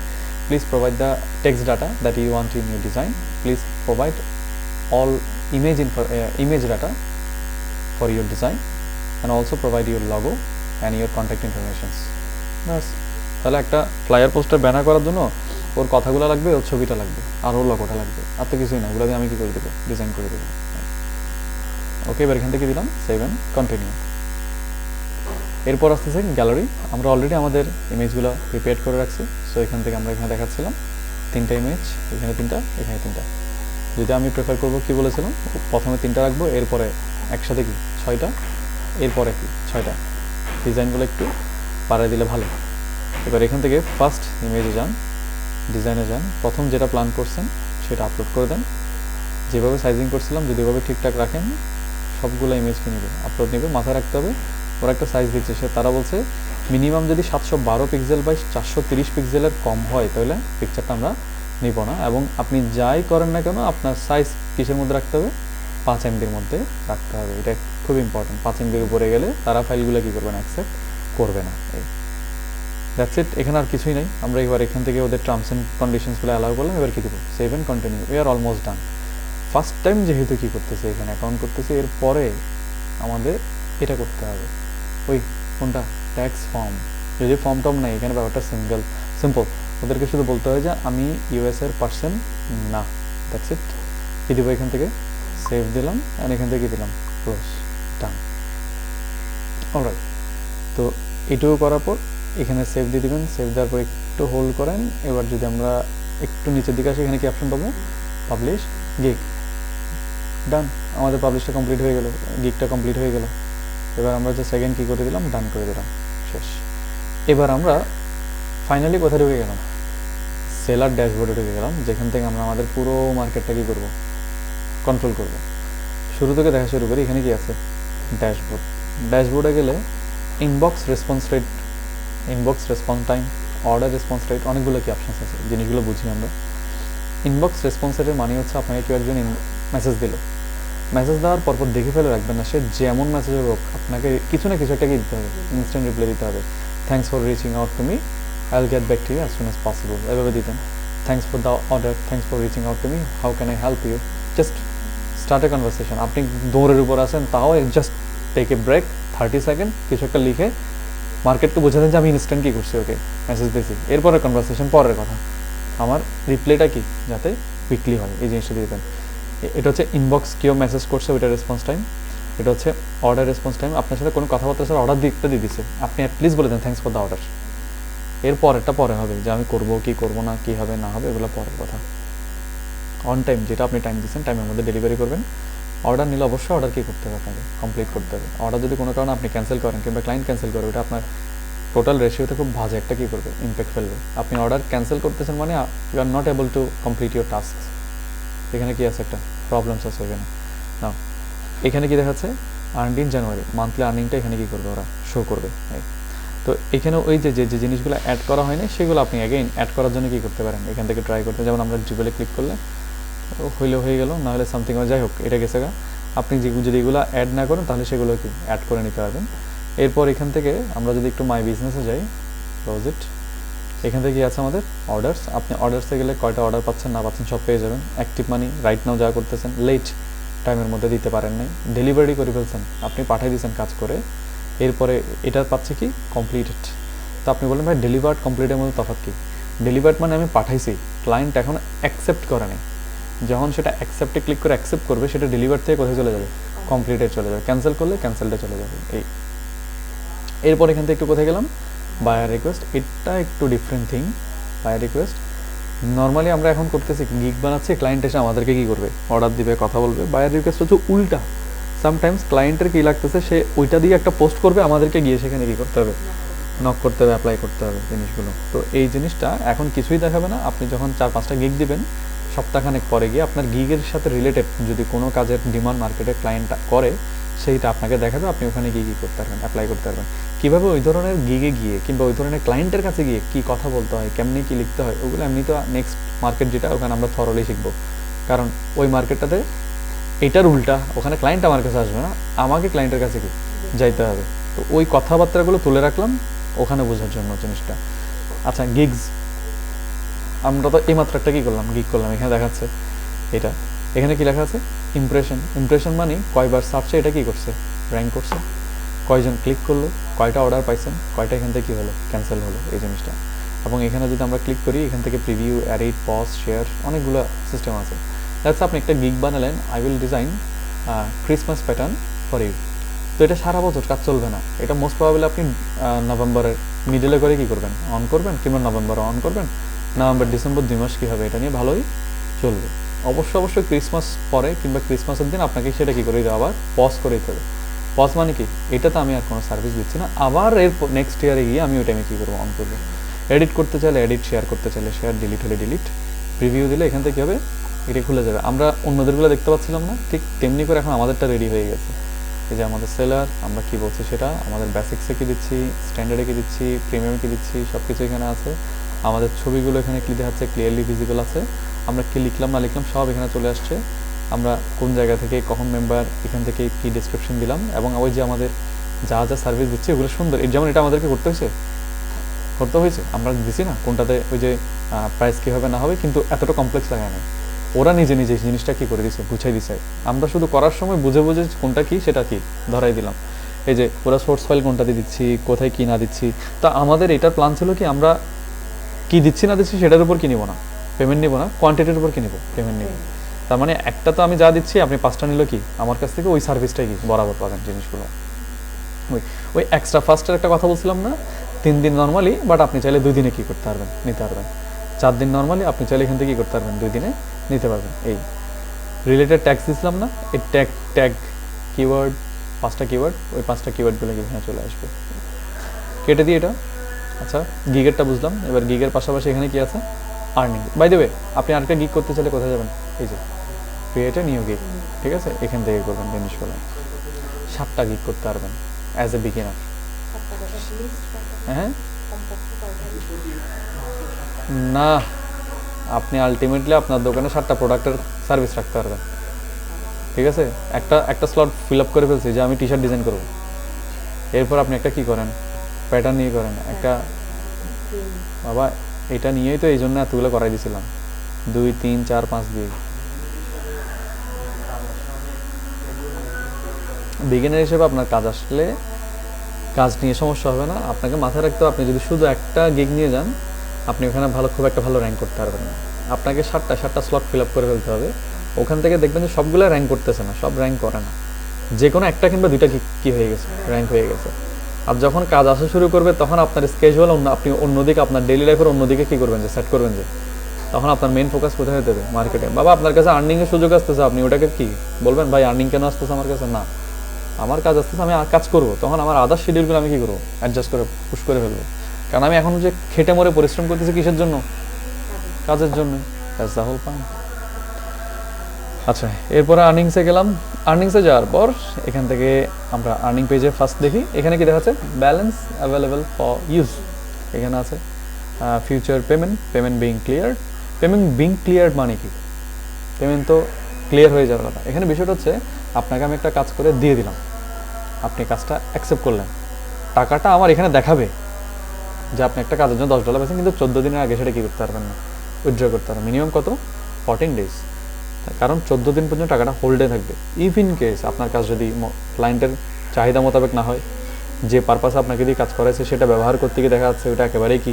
please provide the text data that you want in your design, please provide all image data for your design and also provide your logo and your contact informations. বাস, তাহলে একটা flyer poster banner করার জন্য ওর কথাগুলো লাগবে, ওর ছবিটা লাগবে, আর ওর লগোটা লাগবে, আর তো কিছুই না। ওগুলো দিয়ে আমি কি করে দেবো, ডিজাইন করে দেবো। ওকে, এবার এখান থেকে দিলাম সেভ এন্ড কন্টিনিউ। এরপর আসতেছে গ্যালারি। আমরা অলরেডি আমাদের ইমেজগুলো প্রিপেয়ার করে রাখছি। সো এখান থেকে আমরা এখানে দেখাচ্ছিলাম তিনটা ইমেজ, এখানে তিনটা, এখানে তিনটা। যদি আমি প্রেফার করবো কি বলেছিলাম, প্রথমে তিনটা রাখবো, এরপরে একসাথে কি 6টা, এরপরে কি 6টা। ডিজাইনগুলো একটু পাড়ায় দিলে ভালো। এবার এখান থেকে ফার্স্ট ইমেজে যান, ডিজাইনে যান, প্রথম যেটা প্ল্যান করছেন সেটা আপলোড করে দেন। যেভাবে সাইজিং করছিলাম যদি এভাবে ঠিকঠাক রাখেন, সবগুলো ইমেজকে নেবে, আপলোড নেবে। মাথায় রাখতে হবে ওরা একটা সাইজ দিচ্ছে, তারা বলছে মিনিমাম যদি 712 পিক্সেল বাই 430 পিক্সেলের কম হয় তাহলে পিকচারটা আমরা নিব না। এবং আপনি যাই করেন না কেন আপনার সাইজ কিসের মধ্যে রাখতে হবে, 5 MBর মধ্যে রাখতে হবে। এটা খুব ইম্পর্টেন্ট। 5 MBর উপরে গেলে তারা ফাইলগুলো কী করবে না, অ্যাকসেপ্ট করবে না। এই দ্যাটস ইট, এখানে আর কিছুই নাই। আমরা এবার এখান থেকে ওদের টার্মস অ্যান্ড কন্ডিশনসগুলো অ্যালাউ করলাম। এবার কী দেবো, save and continue. We are almost done. First time যেহেতু কী করতেছে, এখানে অ্যাকাউন্ট করতেছে, এরপরে আমাদের এটা করতে হবে, ওই কোনটা, ট্যাক্স ফর্ম। যদি ফর্ম টর্ম নাই, এখানে ব্যাপারটা সিম্পল। ওদেরকে শুধু বলতে হয় যে আমি ইউএসএর পার্সন না, দ্যাটস ইট। কী দেবো, এখান থেকে সেভ দিলাম, অ্যান্ড এখান থেকে দিলাম ক্লোজ, ডান। অলরাইট, তো এটুকু করার পর এখানে সেভ দিয়ে দিবেন, সেভ দেওয়ার পর একটু হোল্ড করেন। এবার যদি আমরা একটু নিচের দিকে আসি, এখানে কি অপশন পাবো, পাবলিশ গিগ, ডান, আমাদের পাবলিশটা কমপ্লিট হয়ে গেল, গিগটা কমপ্লিট হয়ে গেল। এবার আমরা জাস্ট সেকেন্ড কি করে দিলাম, ডান করে দিলাম, শেষ। এবার আমরা ফাইনালি কোথায় ঢুকে গেলাম, সেলার ড্যাশবোর্ডে ঢুকে গেলাম, যেখান থেকে আমরা আমাদের পুরো মার্কেটটা কি করব, কন্ট্রোল করব। শুরু থেকে দেখা শুরু করি, এখানে কি আছে, ড্যাশবোর্ড। ড্যাশবোর্ডে গেলে inbox response rate, inbox response time, order response rate, অনেকগুলো কি অপশানস আছে, জিনিসগুলো বুঝি আমরা। ইনবক্স রেসপন্স রেটের মানে হচ্ছে আপনাকে কেউ একজন মেসেজ দিল, মেসেজ দেওয়ার পরপর দেখে ফেলে রাখবেন না, সে যেমন মেসেজ হোক আপনাকে কিছু না কিছু একটা কি দিতে হবে, ইনস্ট্যান্ট রিপ্লাই দিতে হবে। Thanks for reaching out to me, I will get back to you as soon as possible, এভাবে দিতেন। Thanks for the order, thanks for reaching out to me, how can I help you, just start a conversation. আপনি দৌড়ের উপর আছেন, তাও just take a break, 30 second কিছু একটা লিখে মার্কেটকে বোঝাতেন যে আমি ইনস্ট্যান্ট কী করছি, ওকে মেসেজ দিয়েছি, এরপরে কনভারসেশন পরের কথা, আমার রিপ্লাইটা কি যাতে কুইকলি হয়, এই জিনিসটা দিয়ে দেবেন। এটা হচ্ছে ইনবক্স কেউ মেসেজ করছে ওইটা রেসপন্স টাইম। এটা হচ্ছে অর্ডার রেসপন্স টাইম, আপনার সাথে কোনো কথাবার্তা সাথে অর্ডার দিতে দিয়ে দিচ্ছে, আপনি অ্যাটলিস্ট বলে দেন থ্যাংকস ফর দ্য অর্ডার। এর পরেরটা পরে হবে, যে আমি করবো কি করবো না, কী হবে না হবে, এগুলো পরের কথা। অন টাইম, যেটা আপনি টাইম দিচ্ছেন টাইমের মধ্যে ডেলিভারি করবেন। অর্ডার নিলে অবশ্যই অর্ডার কী করতে হবে, আপনাকে কমপ্লিট করতে হবে। অর্ডার যদি কোনো কারণে আপনি ক্যান্সেল করেন কিংবা ক্লায়েন্ট ক্যান্সেল করে, ওটা আপনার টোটাল রেশিওতে খুব বাজে একটা কী করবে, ইম্প্যাক্ট ফেলবে। আপনি অর্ডার ক্যান্সেল করতেছেন মানে you are not able to complete your task. এখানে কি আছে, একটা প্রবলেমস আছে এখানে না। এখানে কি দেখাচ্ছে, আর্নড ইন জানুয়ারি, মান্থলি আর্নিংটা এখানে কী করবে, ওরা শো করবে। তো এখানে ওই যে যে জিনিসগুলো অ্যাড করা হয়নি সেগুলো আপনি অ্যাগেইন অ্যাড করার জন্য কী করতে পারেন, এখান থেকে ট্রাই করতে। যেমন আমরা ড্রিবলে ক্লিক করলে হইলে হয়ে গেল, না হলে সামথিং, যাই হোক এটা গেছে গা। আপনি যদি এগুলো অ্যাড না করেন তাহলে সেগুলো কি অ্যাড করে নিতে পারবেন। এরপর এখান থেকে আমরা যদি একটু মাই বিজনেসে যাই, ক্লোজ ইট, এখান থেকে কি আছে আমাদের অর্ডার্স। আপনি অর্ডার্সে গেলে কয়টা অর্ডার পাচ্ছেন না পাচ্ছেন সব পেয়ে যাবেন। অ্যাক্টিভ মানি, রাইট নাও যা করতেছেন, লেট টাইমের মধ্যে দিতে পারেন নাই, ডেলিভারি করে ফেলছেন, আপনি পাঠিয়ে দিয়েছেন কাজ করে, এরপরে এটা পাচ্ছে কি কমপ্লিটেড। তো আপনি বললেন ভাই ডেলিভার্ড কমপ্লিটের মধ্যে তফাৎ কি? ডেলিভার্ড মানে আমি পাঠাইছি, ক্লায়েন্ট এখন অ্যাকসেপ্ট করে নাই, যখন সেটা অ্যাকসেপ্টে ক্লিক করে অ্যাকসেপ্ট করবে, সেটা ডেলিভার থেকে কোথায় চলে যাবে, কমপ্লিটে চলে যাবে। ক্যান্সেল করলে ক্যান্সেলটা চলে যাবে। এই এরপর এখান থেকে একটু কোথায় গেলাম, বায়ার রিকোয়েস্ট। এটা একটু different thing. Buyer request normally আমরা এখন করতেছি গিগ বানাচ্ছি, ক্লায়েন্ট এসে আমাদেরকে কী করবে, অর্ডার দিবে, কথা বলবে। বায়ার রিকোয়েস্ট হচ্ছে উল্টা, সামটাইমস ক্লায়েন্টের কী লাগতেছে, সে ওইটা দিয়ে একটা পোস্ট করবে, আমাদেরকে গিয়ে সেখানে কী করতে হবে, নক করতে হবে, অ্যাপ্লাই করতে হবে জিনিসগুলো। তো এই জিনিসটা এখন কিছুই দেখাবে না। আপনি যখন 4-5টা গিগ দিবেন, সপ্তাহখানেক পরে গিয়ে আপনার গিগের সাথে রিলেটেড যদি কোনো কাজের ডিমান্ড মার্কেটে ক্লায়েন্টটা করে, সেইটা আপনাকে দেখাবে, আপনি ওখানে গিয়ে কী করতে পারবেন, অ্যাপ্লাই করতে পারবেন। কীভাবে ওই ধরনের গিগে গিয়ে কিংবা ওই ধরনের ক্লায়েন্টের কাছে গিয়ে কী কথা বলতে হয়, কেমনি কী লিখতে হয়, ওগুলো এমনি তো নেক্সট মার্কেট যেটা, ওখানে আমরা থরলি শিখবো। কারণ ওই মার্কেটটাতে এটার উল্টা, ওখানে ক্লায়েন্ট আমার কাছে আসবে না, আমাকে ক্লায়েন্টের কাছে কি যাইতে হবে। তো ওই কথাবার্তাগুলো তুলে রাখলাম ওখানে বোঝার জন্য জিনিসটা। আচ্ছা, গিগস আমরা তো এইমাত্র একটা কী করলাম, গিগ করলাম, এখানে দেখাচ্ছে এটা, এখানে কি লেখা আছে, ইমপ্রেশন। ইমপ্রেশন মানে কয়বার সার্চে এটা কি করছে, র্যাঙ্ক করছে, কয়জন ক্লিক করলো, কয়টা অর্ডার পাইছেন, কয়টা এখান থেকে কী হলো, ক্যান্সেল হলো, এই জিনিসটা। এবং এখানে যদি আমরা ক্লিক করি, এখান থেকে প্রিভিউ, অ্যাডিট, পজ, শেয়ার, অনেকগুলো সিস্টেম আছে। দ্যাটস আপনি একটা গিগ বানালেন, I will design Christmas pattern for you. তো এটা সারা বছর কাজ চলবে না, এটা মোস্ট প্রবাবলি আপনি নভেম্বরের মিডলে করে কী করবেন, অন করবেন, কিংবা নভেম্বরে অন করবেন, নভেম্বর ডিসেম্বর 2 মাস কী হবে, এটা নিয়ে ভালোই চলবে। অবশ্যই ক্রিসমাস পরে কিংবা ক্রিসমাসের দিন আপনাকে সেটা কী করে দিতে, আবার পজ করে দিতে হবে। পজ মানে কি, এটাতে আমি আর কোনো সার্ভিস দিচ্ছি না, আবার এর নেক্সট ইয়ারে গিয়ে আমি ওইটা আমি কী করবো, অন করবো। এডিট করতে চাইলে এডিট, শেয়ার করতে চাইলে শেয়ার, ডিলিট হলে ডিলিট, প্রিভিউ দিলে এখান থেকে কী হবে, এটা খুলে যাবে। আমরা অন্যদেরগুলো দেখতে পাচ্ছিলাম না, ঠিক তেমনি করে এখন আমাদেরটা রেডি হয়ে গেছে। এই যে আমাদের সেলার, আমরা কী বলছি সেটা, আমাদের বেসিক্সে কী দিচ্ছি, স্ট্যান্ডার্ডে কী দিচ্ছি, প্রিমিয়ামে কী দিচ্ছি, সব কিছু এখানে আছে। আমাদের ছবিগুলো এখানে ক্লিক দেখাচ্ছে, ক্লিয়ারলি ভিজিবল আছে। আমরা কি লিখলাম না লিখলাম সব এখানে চলে আসছে। আমরা কোন জায়গা থেকে কখন মেম্বার, এখান থেকে কী ডিসক্রিপশন দিলাম, এবং ওই যে আমাদের যা যা সার্ভিস দিচ্ছে ওগুলো সুন্দর। যেমন এটা আমাদেরকে করতে হয়েছে আমরা দিছি না, কোনটাতে ওই যে প্রাইস কী হবে না হবে, কিন্তু এতটা কমপ্লেক্স লাগায় না, ওরা নিজে নিজে জিনিসটা কী করে দিছে, বুঝাই দিছে। আমরা শুধু করার সময় বুঝে কোনটা কী সেটা কি ধরাই দিলাম। এই যে ওরা সোর্স ফাইল কোনটাতে দিচ্ছি, কোথায় কী না দিচ্ছি। তা আমাদের এটার প্ল্যান ছিল কি, আমরা কী দিচ্ছি না দিচ্ছি সেটার উপর কী নিব না, পেমেন্ট নিব না, কোয়ান্টিটির উপর কী নিব, পেমেন্ট নিব। তার মানে একটা তো আমি যা দিচ্ছি, আপনি 5টা নিল কি আমার কাছ থেকে, ওই সার্ভিসটাই কি বরাবর পাবেন জিনিসগুলো। ওই এক্সট্রা ফার্স্টের একটা কথা বলছিলাম না, 3 দিন নর্মালি, বাট আপনি চাইলে 2 দিনে কি করতে পারবেন, নিতে পারবেন। 4 দিন নর্মালি, আপনি চাইলে এখান থেকে কি করতে পারবেন, 2 দিনে নিতে পারবেন। এই রিলেটেড ট্যাক্স দিছিলাম না, এই ট্যাগ কিওয়ার্ড, 5টা কিওয়ার্ড, ওই 5টা কিওয়ার্ডগুলো এখানে চলে আসবে। কেটে দিই এটা। আচ্ছা, গিগেরটা বুঝলাম। এবার গিগের পাশাপাশি এখানে কি আছে, আর্নিং। বাই দ্য ওয়ে, আপনি আরেকটা গিগ করতে চাইলে কোথায় যাবেন, এই যে ক্রিয়েট এ নিউ গিগ, ঠিক আছে, এখান থেকে করবেন জিনিসগুলো। 7টা গিগ করতে পারবেন অ্যাজ এ বিগিনার। হ্যাঁ না, আপনি আলটিমেটলি আপনার দোকানে 7টা প্রোডাক্টের সার্ভিস রাখতে পারবেন, ঠিক আছে। একটা স্লট ফিল আপ করে ফেলছি যে আমি টি শার্ট ডিজাইন করবো, এরপর আপনি একটা কি করেন, প্যাটার্ন নিয়ে করেন একটা। বাবা এটা নিয়েই তো এই জন্য এতগুলো করাই দিয়েছিলাম, 2 3 4 5 দিয়ে। বিগিনার হিসেবে আপনার কাজ আসলে কাজ নিয়ে সমস্যা হবে না। আপনাকে মাথায় রাখতে হবে, আপনি যদি শুধু একটা গিগ নিয়ে যান, আপনি ওখানে খুব একটা ভালো র্যাঙ্ক করতে পারবেন না। আপনাকে 7টা স্লট ফিল আপ করে ফেলতে হবে। ওখান থেকে দেখবেন যে সবগুলো র্যাঙ্ক করতেছে না, সব র্যাঙ্ক করে না, যে কোনো একটা কিংবা 2টা কি হয়ে গেছে, র্যাঙ্ক হয়ে গেছে। আর যখন কাজ আসা শুরু করবে, তখন আপনার স্কেজুয়াল আপনি অন্যদিকে, আপনার ডেইলি লাইফের অন্যদিকে কী করবেন, যে সেট করবেন, যে তখন আপনার মেন ফোকাস কোথায় হতে হবে, মার্কেটে। বাবা আপনার কাছে আর্নিংয়ের সুযোগ আসতেছে, আপনি ওটাকে কি বলবেন, ভাই আর্নিং কেন আসতেছে আমার কাছে, না আমার কাজ আসতেছে, আমি কাজ করবো, তখন আমার আদার্স শিডিউলগুলো আমি কী করবো, অ্যাডজাস্ট করে পুশ করে ফেলবো। কারণ আমি এখন যে খেটে মরে পরিশ্রম করতেছি কিসের জন্য, কাজের জন্য। That's the whole point. আচ্ছা, এরপরে আর্নিংসে গেলাম। আর্নিংসে যাওয়ার পর এখান থেকে আমরা আর্নিং পেজে ফার্স্ট দেখি, এখানে কি দেখাচ্ছে, ব্যালেন্স অ্যাভেলেবল ফর ইউজ। এখানে আছে future payment being clear. Payment being clear মানে কি, পেমেন্ট তো ক্লিয়ার হয়ে যাওয়ার কথা। এখানে বিষয়টা হচ্ছে, আপনাকে আমি একটা কাজ করে দিয়ে দিলাম, আপনি কাজটা অ্যাকসেপ্ট করলেন, টাকাটা আমার এখানে দেখাবে যে আপনি একটা কাজের জন্য $10 পেয়েছেন, কিন্তু 14 দিনের আগে সেটা কী করতে পারবেন না, উইথড্র করতে পারবেন। মিনিমাম কত, 14 ডেজ, কারণ 14 দিন পর্যন্ত টাকাটা হোল্ডে থাকবে। ইফ ইন কেস আপনার কাজ যদি ক্লায়েন্টের চাহিদা মোতাবেক না হয়, যে পারপাসে আপনাকে দিয়ে কাজ করাইছে সেটা ব্যবহার করতে গিয়ে দেখা যাচ্ছে ওটা একেবারেই কি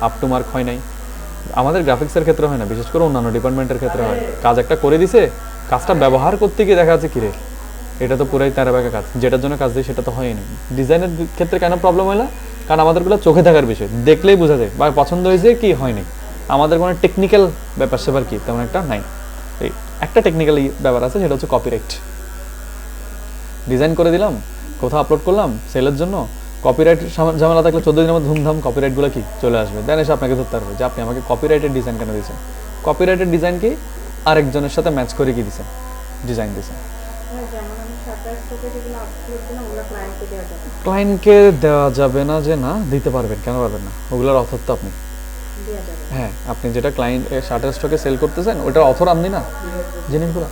আপ টু মার্ক হয় নাই। আমাদের গ্রাফিক্সের ক্ষেত্রে হয় না, বিশেষ করে অন্যান্য ডিপার্টমেন্টের ক্ষেত্রে হয়, কাজ একটা করে দিছে, কাজটা ব্যবহার করতে গিয়ে দেখা যাচ্ছে কিরে এটা তো পুরাই তেরা ব্যাকা কাজ, যেটার জন্য কাজ দিই সেটা তো হয়নি। ডিজাইনের ক্ষেত্রে কেন প্রবলেম হয় না, কারণ আমাদেরগুলো চোখে থাকার বিষয়, দেখলেই বোঝা যায় বা পছন্দ হয়েছে কি হয়নি। আমাদের কোনো টেকনিক্যাল ব্যাপার সেবার কি তেমন একটা নাই। এই একটা টেকনিক্যাল ব্যাপার আছে, সেটা হচ্ছে কপিরাইট। ডিজাইন করে দিলাম, কোথাও আপলোড করলাম সেলের জন্য, কপিরাইট ঝামেলা থাকলে 14 দিনের মধ্যে ধুমধাম কপিরাইটগুলো কি চলে আসবে, দেন এসে আপনাকে ধরতে পারবে যে আপনি আমাকে কপিরাইটের ডিজাইন কেন দিয়েছেন। কপিরাইটের ডিজাইন কি আরেকজনের সাথে ম্যাচ করে কি দিয়েছেন, ডিজাইন দিয়েছেন। ক্লায়েন্টকে দেওয়া যাবে না যে না, দিতে পারবেন, কেন পারবেন না, ওগুলোর অথর তো আপনি। হ্যাঁ, আপনি যেটা ক্লায়েন্ট শার্টের স্টকে সেল করতেছেন ওটার অথর আপনি না, জিনিসগুলো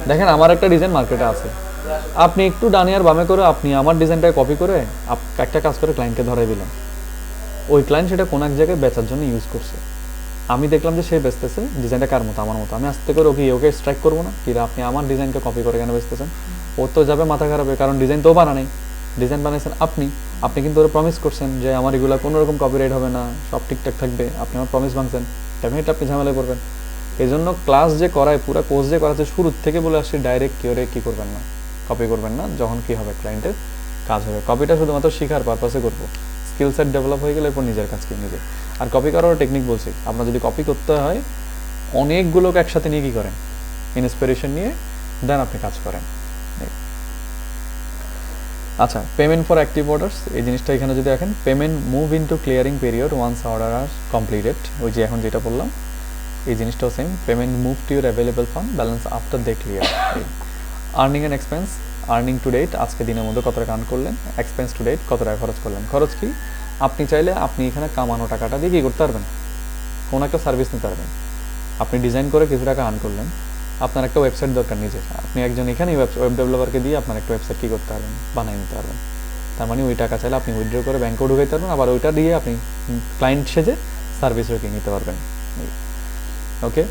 দেখেন। আমার একটা ডিজাইন মার্কেটে আছে, আপনি একটু ডানে আর বামে করে আপনি আমার ডিজাইনটাকে কপি করে একটা কাজ করে ক্লায়েন্টকে ধরাই দিলেন। ওই ক্লায়েন্ট সেটা কোনো এক জায়গায় বেচার জন্য ইউজ করছে, আমি দেখলাম যে সে বেচতেছে ডিজাইনটা কার মতো, আমার মতো, আমি আস্তে করে ওকে স্ট্রাইক করবো না কি, আপনি আমার ডিজাইনকে কপি করে কেন বেচতেছেন। ও তো যাবে মাথা খারাপ, কারণ ডিজাইন তো বানা নেই, ডিজাইন বানাইছেন আপনি কিন্তু ওরা প্রমিস করছেন যে আমার এগুলো কোনো রকম কপিরাইট হবে না, সব ঠিকঠাক থাকবে, আপনি আমার প্রমিস ভাঙছেন, ডেফিনেটলি আপনি ঝামেলায় পড়বেন। এই জন্য ক্লাস যে করায়, পুরো কোর্স যে করাচ্ছে, শুরুর থেকে বলে আসছি ডাইরেক্ট কিওরে কি করবেন না, কপি করবেন না। যখন কি হবে ক্লায়েন্টের কাজ হবে, কপিটা শুধুমাত্র শেখার পারপাসে করবো, স্কিল সেট ডেভেলপ হয়ে গেলে এরপর নিজের কাজকে নিজে। আর কপি করার টেকনিক বলছি, আপনার যদি কপি করতে হয় অনেকগুলোকে একসাথে নিয়ে কি করেন, ইন্সপিরেশন নিয়ে দেন আপনি কাজ করেন। আচ্ছা, পেমেন্ট ফর অ্যাক্টিভ অর্ডার্স, এই জিনিসটা এখানে যদি দেখেন, payment move into clearing period once order are completed, ওই যে এখন যেটা বললাম এই জিনিসটাও same, payment move to your available fund balance after they clear. Earning and expense, earning to date, আজকে দিনের মধ্যে কত টাকা আর্ন করলেন, এক্সপেন্স টু ডেট কত টাকা খরচ করলেন। খরচ কি, আপনি চাইলে আপনি এখানে কামানো টাকাটা দিয়ে কী করতে পারবেন, কোনো একটা সার্ভিস নিতে পারবেন। আপনি ডিজাইন করে কিছু টাকা আর্ন করলেন, আপনার একটা ওয়েবসাইট দরকার নিজের, আপনি একজন এখানেই ওয়েব ডেভেলপারকে দিয়ে আপনার একটা ওয়েবসাইট কী করতে পারবেন, বানিয়ে নিতে পারবেন। তার মানে ওই টাকা চাইলে আপনি উইথড্র করে ব্যাংকেও ঢুকাইতে পারবেন, আবার ওইটা দিয়ে আপনি ক্লায়েন্ট সেজে সার্ভিসও কিনে নিতে পারবেন। ওকে,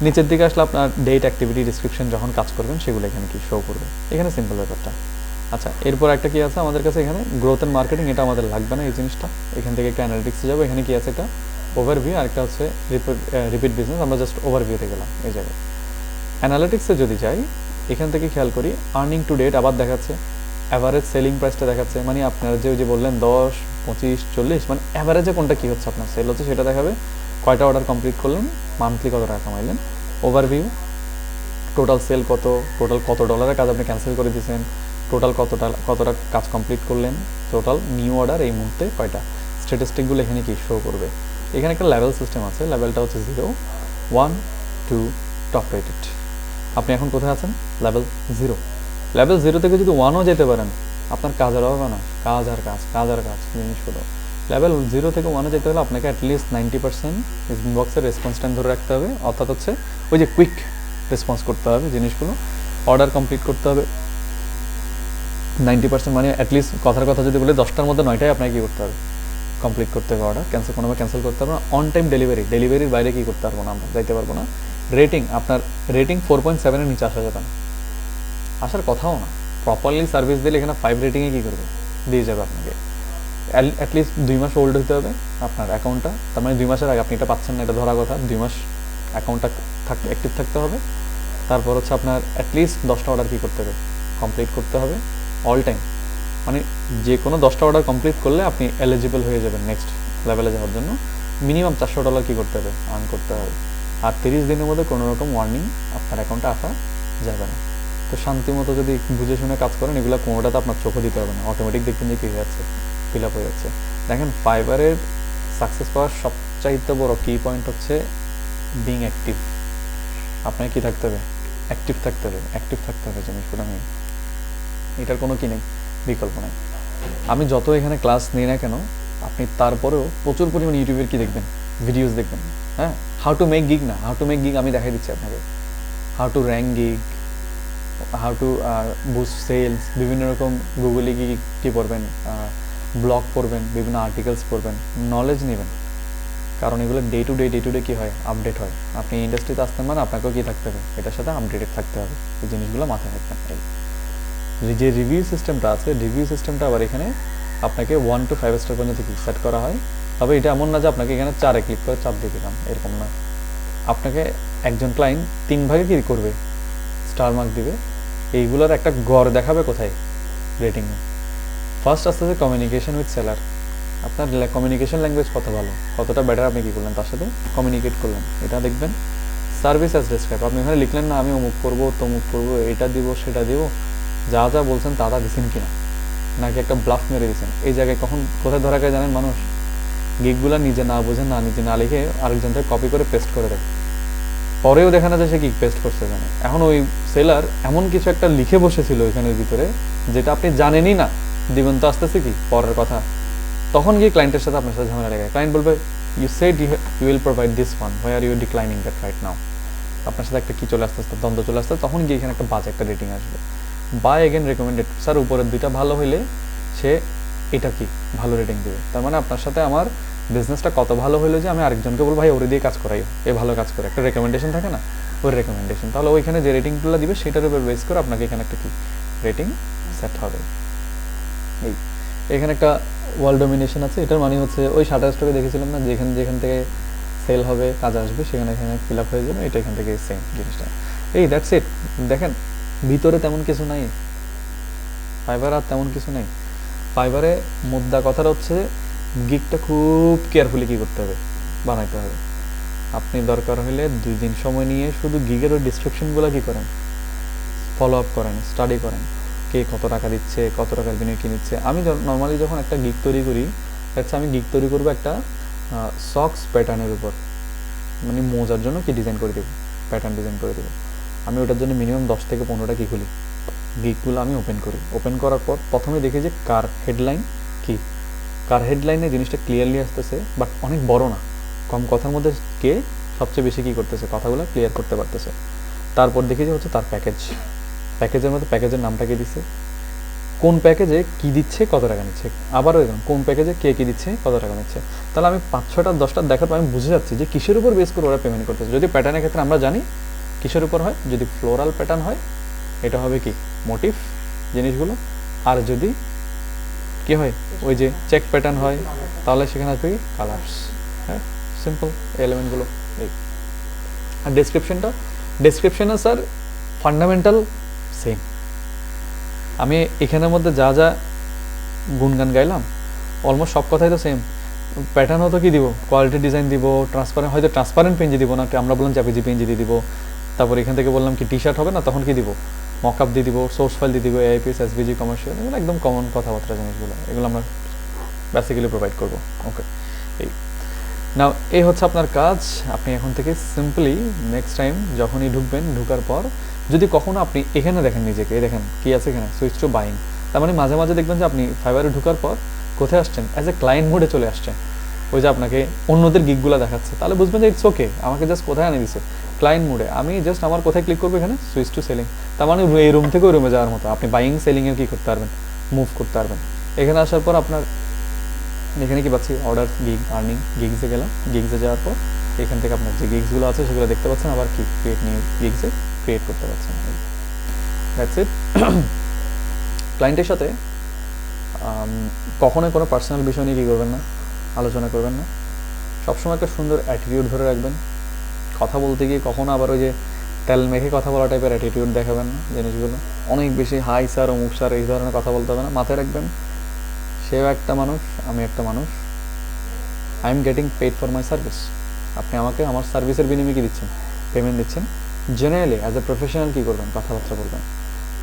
নিচের দিকে আসলে আপনার ডেট, অ্যাক্টিভিটি, ডিসক্রিপশন যখন কাজ করবেন সেগুলো এখানে কি শো করবে, এখানে সিম্পল ব্যাপারটা। আচ্ছা, এরপর একটা কি আছে আমাদের কাছে এখানে, গ্রোথ অ্যান্ড মার্কেটিং, এটা আমাদের লাগবে না এই জিনিসটা। এখান থেকে একটা অ্যানালিটিক্সে যাবো, এখানে কি আছে একটা ওভারভিউ, আর একটা হচ্ছে রিপিট বিজনেস, আমরা জাস্ট ওভারভিউতে গেলাম এই জায়গায়। অ্যানালিটিক্সে যদি যাই, এখান থেকে খেয়াল করি আর্নিং টু ডেট আবার দেখাচ্ছে, অ্যাভারেজ সেলিং প্রাইসটা দেখাচ্ছে, মানে আপনারা যে ওই যে বললেন 10, 25, 40, মানে অ্যাভারেজে কোনটা কী হচ্ছে আপনার সেল হচ্ছে সেটা দেখাবে। কয়টা অর্ডার কমপ্লিট করলেন, মান্থলি কত টাকা কামাইলেন, ওভারভিউ, টোটাল সেল কত, টোটাল কত ডলারের কাজ আপনি ক্যান্সেল করে দিয়েছেন, টোটাল কতটা কাজ কমপ্লিট করলেন, টোটাল নিউ অর্ডার এই মুহূর্তে কয়টা, স্ট্যাটিস্টিকগুলো এখানে কি শো করবে। এখানে একটা লেভেল সিস্টেম আছে, লেভেলটা হচ্ছে 0, 1, 2, টপ রেটেড। আপনি এখন কোথায় আছেন, লেভেল 0। লেভেল 0 থেকে যদি 1ও যেতে পারেন আপনার কাজের হবে না, কাজ আর কাজ, কাজ আর কাজ জিনিসগুলো। লেভেল 0 থেকে 1-এ যেতে হলে আপনাকে অ্যাটলিস্ট 90% ইনবক্সের রেসপন্স টাইম ধরে রাখতে হবে, অর্থাৎ হচ্ছে ওই যে কুইক রেসপন্স করতে হবে জিনিসগুলো, অর্ডার কমপ্লিট করতে হবে 90%, মানে অ্যাটলিস্ট কথার কথা যদি বলে 10টার মধ্যে 9টাই আপনাকে কী করতে হবে, কমপ্লিট করতে হবে অর্ডার, কোনোভাবে ক্যান্সেল করতে পারবো না। অন টাইম ডেলিভারির বাইরে কী করতে পারবো না, আমরা যাইতে পারবো না। রেটিং, আপনার রেটিং 4.7-এর নিচে আসা যাবে না, আসার কথাও না। প্রপারলি সার্ভিস দিলে এখানে 5 রেটিংয়ে কী করবে, দিয়ে যাবে আপনাকে। অ্যাটলিস্ট 2 মাস ওল্ড হতে হবে আপনার অ্যাকাউন্টটা, তার মানে 2 মাসের আগে আপনি এটা পাচ্ছেন না, এটা ধরা কথা। 2 মাস অ্যাকাউন্টটা অ্যাক্টিভ থাকতে হবে। তারপর হচ্ছে আপনার অ্যাটলিস্ট 10টা অর্ডার কী করতে হবে, কমপ্লিট করতে হবে অল টাইম, মানে যে কোনো 10টা অর্ডার কমপ্লিট করলে আপনি এলিজিবল হয়ে যাবেন নেক্সট লেভেলে যাওয়ার জন্য। মিনিমাম $400 কী করতে হবে, আর্ন করতে হবে। আর 30 দিনের মধ্যে কোনো রকম ওয়ার্নিং আপনার অ্যাকাউন্টে আসা যাবে না। তো শান্তি মতো যদি বুঝে শুনে কাজ করেন, এগুলো কোনোটাতে আপনার চোখও দিতে হবে না, অটোমেটিক দেখবেন যে কী হয়ে যাচ্ছে, ফিল আপ হয়ে যাচ্ছে। দেখেন ফাইবারের সাকসেস পাওয়ার সবচাইতে বড় কি পয়েন্ট হচ্ছে বিং অ্যাক্টিভ। আপনাকে কী থাকতে হবে, অ্যাক্টিভ থাকতে হবে, অ্যাক্টিভ থাকতে হবে জিনিসগুলো। আমি এটার কোনো কি নেই, বিকল্প নেই। আমি যত এখানে ক্লাস নিই না কেন, আপনি তারপরেও প্রচুর পরিমাণে ইউটিউবের কি দেখবেন, ভিডিওস দেখবেন। হ্যাঁ, হাউ টু মেক গিগ না, হাউ টু মেক গিগ আমি দেখাই দিচ্ছি আপনাকে, how to rank gig, how to boost sales, বিভিন্ন রকম গুগলে কী পড়বেন, ব্লগ পড়বেন, বিভিন্ন আর্টিকেলস পড়বেন, নলেজ নেবেন। কারণ এগুলো ডে টু ডে কী হয়, আপডেট হয়। আপনি ইন্ডাস্ট্রিতে আসতেন মানে আপনাকেও কী থাকতে হবে, এটার সাথে আপডেটেড থাকতে হবে। এই জিনিসগুলো মাথায় রাখবেন। যে রিভিউ সিস্টেমটা আছে, রিভিউ সিস্টেমটা আবার এখানে আপনাকে 1 to 5 স্টার পর্যন্ত কি সেট করা হয়। তবে এটা এমন না যে আপনাকে এখানে 4-এ ক্লিক করে 4 দিয়ে দিলাম, এরকম না। আপনাকে একজন ক্লায়েন্ট 3 ভাগে কী করবে, স্টার মার্ক দিবে। এইগুলোর একটা গড় দেখাবে কোথায়, রেটিং। ফার্স্ট আস্তে আস্তে কমিউনিকেশন উইথ সেলার, আপনার কমিউনিকেশন ল্যাঙ্গুয়েজ কত ভালো, কতটা বেটার আপনি কী করলেন, তার সাথে কমিউনিকেট করলেন, এটা দেখবেন। সার্ভিস অ্যাজ ডেসক্রাইব, আপনি ওখানে লিখলেন না আমি অমুক করবো তমুক করবো, এটা দিব সেটা দিব, যা যা বলছেন তা দিচ্ছেন কিনা, নাকি একটা ব্লাফ মেরে দিচ্ছেন। এই জায়গায় কখন কোথায় ধরা খায় জানেন মানুষ, গিগগুলো নিজে না বুঝে না নিজে না লিখে আরেকজনকে কপি করে পেস্ট করে দেয়, পরেও দেখা না যায় সে গিগ পেস্ট করছে জানে। এখন ওই সেলার এমন কিছু একটা লিখে বসেছিল এখানের ভিতরে যেটা আপনি জানেনই না, দিবেন তো আসতেছে কি পরের কথা, তখন গিয়ে ক্লায়েন্টের সাথে আপনার সাথে ঝামেলা লেগে, ক্লায়েন্ট বলবে you said you will provide this one, why are you declining that right now. আপনার সাথে একটা কী চলে আসতে আসতে দ্বন্দ্ব চলে আসতে, তখন গিয়ে এখানে একটা বাজে একটা রেটিং আসবে। বাই এগেন রেকমেন্ডেড, স্যার উপরের 2টা ভালো হইলে সে এটা কি ভালো রেটিং দেবে। তার মানে আপনার সাথে আমার বিজনেসটা কত ভালো হইলো যে আমি আরেকজনকে বলবো ভাই ওরে দিয়ে কাজ করাই, এ ভালো কাজ করে, একটা রেকমেন্ডেশন থাকে না, ওই রেকমেন্ডেশন। তাহলে ওইখানে যে রেটিংগুলো দিবে সেটার উপর বেস করে আপনাকে এখানে একটা কি রেটিং সেট হবে। এখানে একটা ওয়ার্ল্ড ডমিনেশন আছে, এটার মানে হচ্ছে ওই শাটার স্টকে দেখেছিলাম না, যেখান থেকে সেল হবে কাজ আসবে সেখানে এখানে ফিল আপ হয়ে যাবে, এটা এখান থেকে সেম জিনিসটা। That's it. দেখেন ভিতরে তেমন কিছু নাই, ফাইবার আর তেমন কিছু নেই। ফাইবারে মুদ্রা কথাটা হচ্ছে গিগটা খুব কেয়ারফুলি কী করতে হবে, বানাইতে হবে। আপনি দরকার হলে 2 দিন সময় নিয়ে শুধু গিগের ওই ডিসক্রিপশনগুলো কী করেন, ফলো আপ করেন, স্টাডি করেন, কে কত টাকা দিচ্ছে, কত টাকার বিনিয়োগ কী নিচ্ছে। আমি নর্মালি যখন একটা গিগ তৈরি করি, হচ্ছে আমি গিগ তৈরি করবো একটা সক্স প্যাটার্নের উপর, মানে মোজার জন্য কি ডিজাইন করে দেবো, প্যাটার্ন ডিজাইন করে দেবো। আমি ওটার জন্য মিনিমাম 10 থেকে 15টা কি খুলি, গিগগুলো আমি ওপেন করি। ওপেন করার পর প্রথমে দেখি যে কার হেডলাইন কি, কার হেডলাইনে জিনিসটা ক্লিয়ারলি আসতেছে, বাট অনেক বড় না, কম কথার মধ্যে কে সবচেয়ে বেশি কী করতেছে, কথাগুলো ক্লিয়ার করতে পারতেছে। তারপর দেখি যে হচ্ছে তার প্যাকেজের মধ্যে প্যাকেজের নামটা কে দিচ্ছে, কোন প্যাকেজে কী দিচ্ছে, কত টাকা নিচ্ছে, আবারও এরকম কোন প্যাকেজে কে কী দিচ্ছে, কত টাকা নিচ্ছে। তাহলে আমি 5-6টা 10টা দেখার পর আমি বুঝে যাচ্ছি যে কিসের উপর বেস করে ওরা পেমেন্ট করতেছে। যদি প্যাটার্নের ক্ষেত্রে আমরা জানি কিসের উপর হয়, যদি ফ্লোরাল প্যাটার্ন হয় এটা হবে কি মোটিভ জিনিসগুলো, আর যদি কি হয় ওই যে চেক প্যাটার্ন হয় তাহলে সেখানে আসবে কি কালার্স। হ্যাঁ, সিম্পল এলিমেন্টগুলো। এই আর ডেসক্রিপশনে স্যার ফান্ডামেন্টাল সেম, আমি এখানের মধ্যে যা যা গুণগান গাইলাম অলমোস্ট সব কথাই তো সেম। প্যাটার্ন হতো কি দিব, কোয়ালিটি ডিজাইন দিব, ট্রান্সপারেন্ট, হয়তো ট্রান্সপারেন্ট পেঞ্জি দিব না, আমরা বললাম জেপিজি পেঞ্জি দিয়ে দিব। তারপর এখান থেকে বললাম কি টি শার্ট হবে না, তখন কি দিব, মকআপ দিয়ে দিব, সোর্স ফাইল দিয়ে দিব, এআইপিএস, এসভিজি, কমার্শিয়াল, এগুলো একদম কমন কথাবার্তা জিনিসগুলো, এগুলো আমরা বেসিক্যালি প্রোভাইড করবো। ওকে, এই নাও এই হচ্ছে আপনার কাজ। আপনি এখন থেকে সিম্পলি নেক্সট টাইম যখনই ঢুকবেন, ঢুকার পর যদি কখনো আপনি এখানে দেখেন নিজেকে, এই দেখেন কি আছে এখানে, সুইচ টু বাইং, তার মানে মাঝে মাঝে দেখবেন যে আপনি ফাইবারে ঢুকার পর কোথায় আসছেন, অ্যাজ এ ক্লায়েন্ট মোডে চলে আসছেন। ওই যে আপনাকে অন্যদের গিকগুলো দেখাচ্ছে, তাহলে বুঝবেন যে ইটস ওকে, আমাকে জাস্ট কোথায় আনে দিছে, ক্লায়েন্ট মোডে। আমি জাস্ট আমার কোথায় ক্লিক করবো, এখানে সুইচ টু সেলিং, তার মানে এই রুম থেকে ওই রুমে যাওয়ার মতো আপনি বাইং সেলিংয়ের কী করতে পারবেন, মুভ করতে পারবেন। এখানে আসার পর আপনার এখানে কি পাচ্ছি, অর্ডার, গিগ, আর্নিং, গিগসে গেলাম, গিগসে যাওয়ার পর এখান থেকে আপনার যে গিগসগুলো আছে সেগুলো দেখতে পাচ্ছেন, আবার কি ক্রিয়েট নিউ গিগসে ক্রিয়েট করতে পারছেন। That's it. ক্লায়েন্টের সাথে কখনোই কোনো পার্সোনাল বিষয় নিয়ে কী করবেন না, আলোচনা করবেন না। সবসময় একটা সুন্দর অ্যাটিটিউড ধরে রাখবেন। কথা বলতে গিয়ে কখনো আবার ওই যে তেল মেখে কথা বলা টাইপের অ্যাটিটিউড দেখাবেন না। জিনিসগুলো অনেক বেশি হাই স্যার, অমুক স্যার, এই ধরনের কথা বলতে হবে না। মাথায় রাখবেন সেও একটা মানুষ, আমি একটা মানুষ, I am getting paid for my service. আপনি আমাকে আমার সার্ভিসের বিনিময়ে কী দিচ্ছেন, পেমেন্ট দিচ্ছেন। জেনারেলি অ্যাজ এ প্রফেশনাল কী করবেন, কথাবার্তা বলবেন।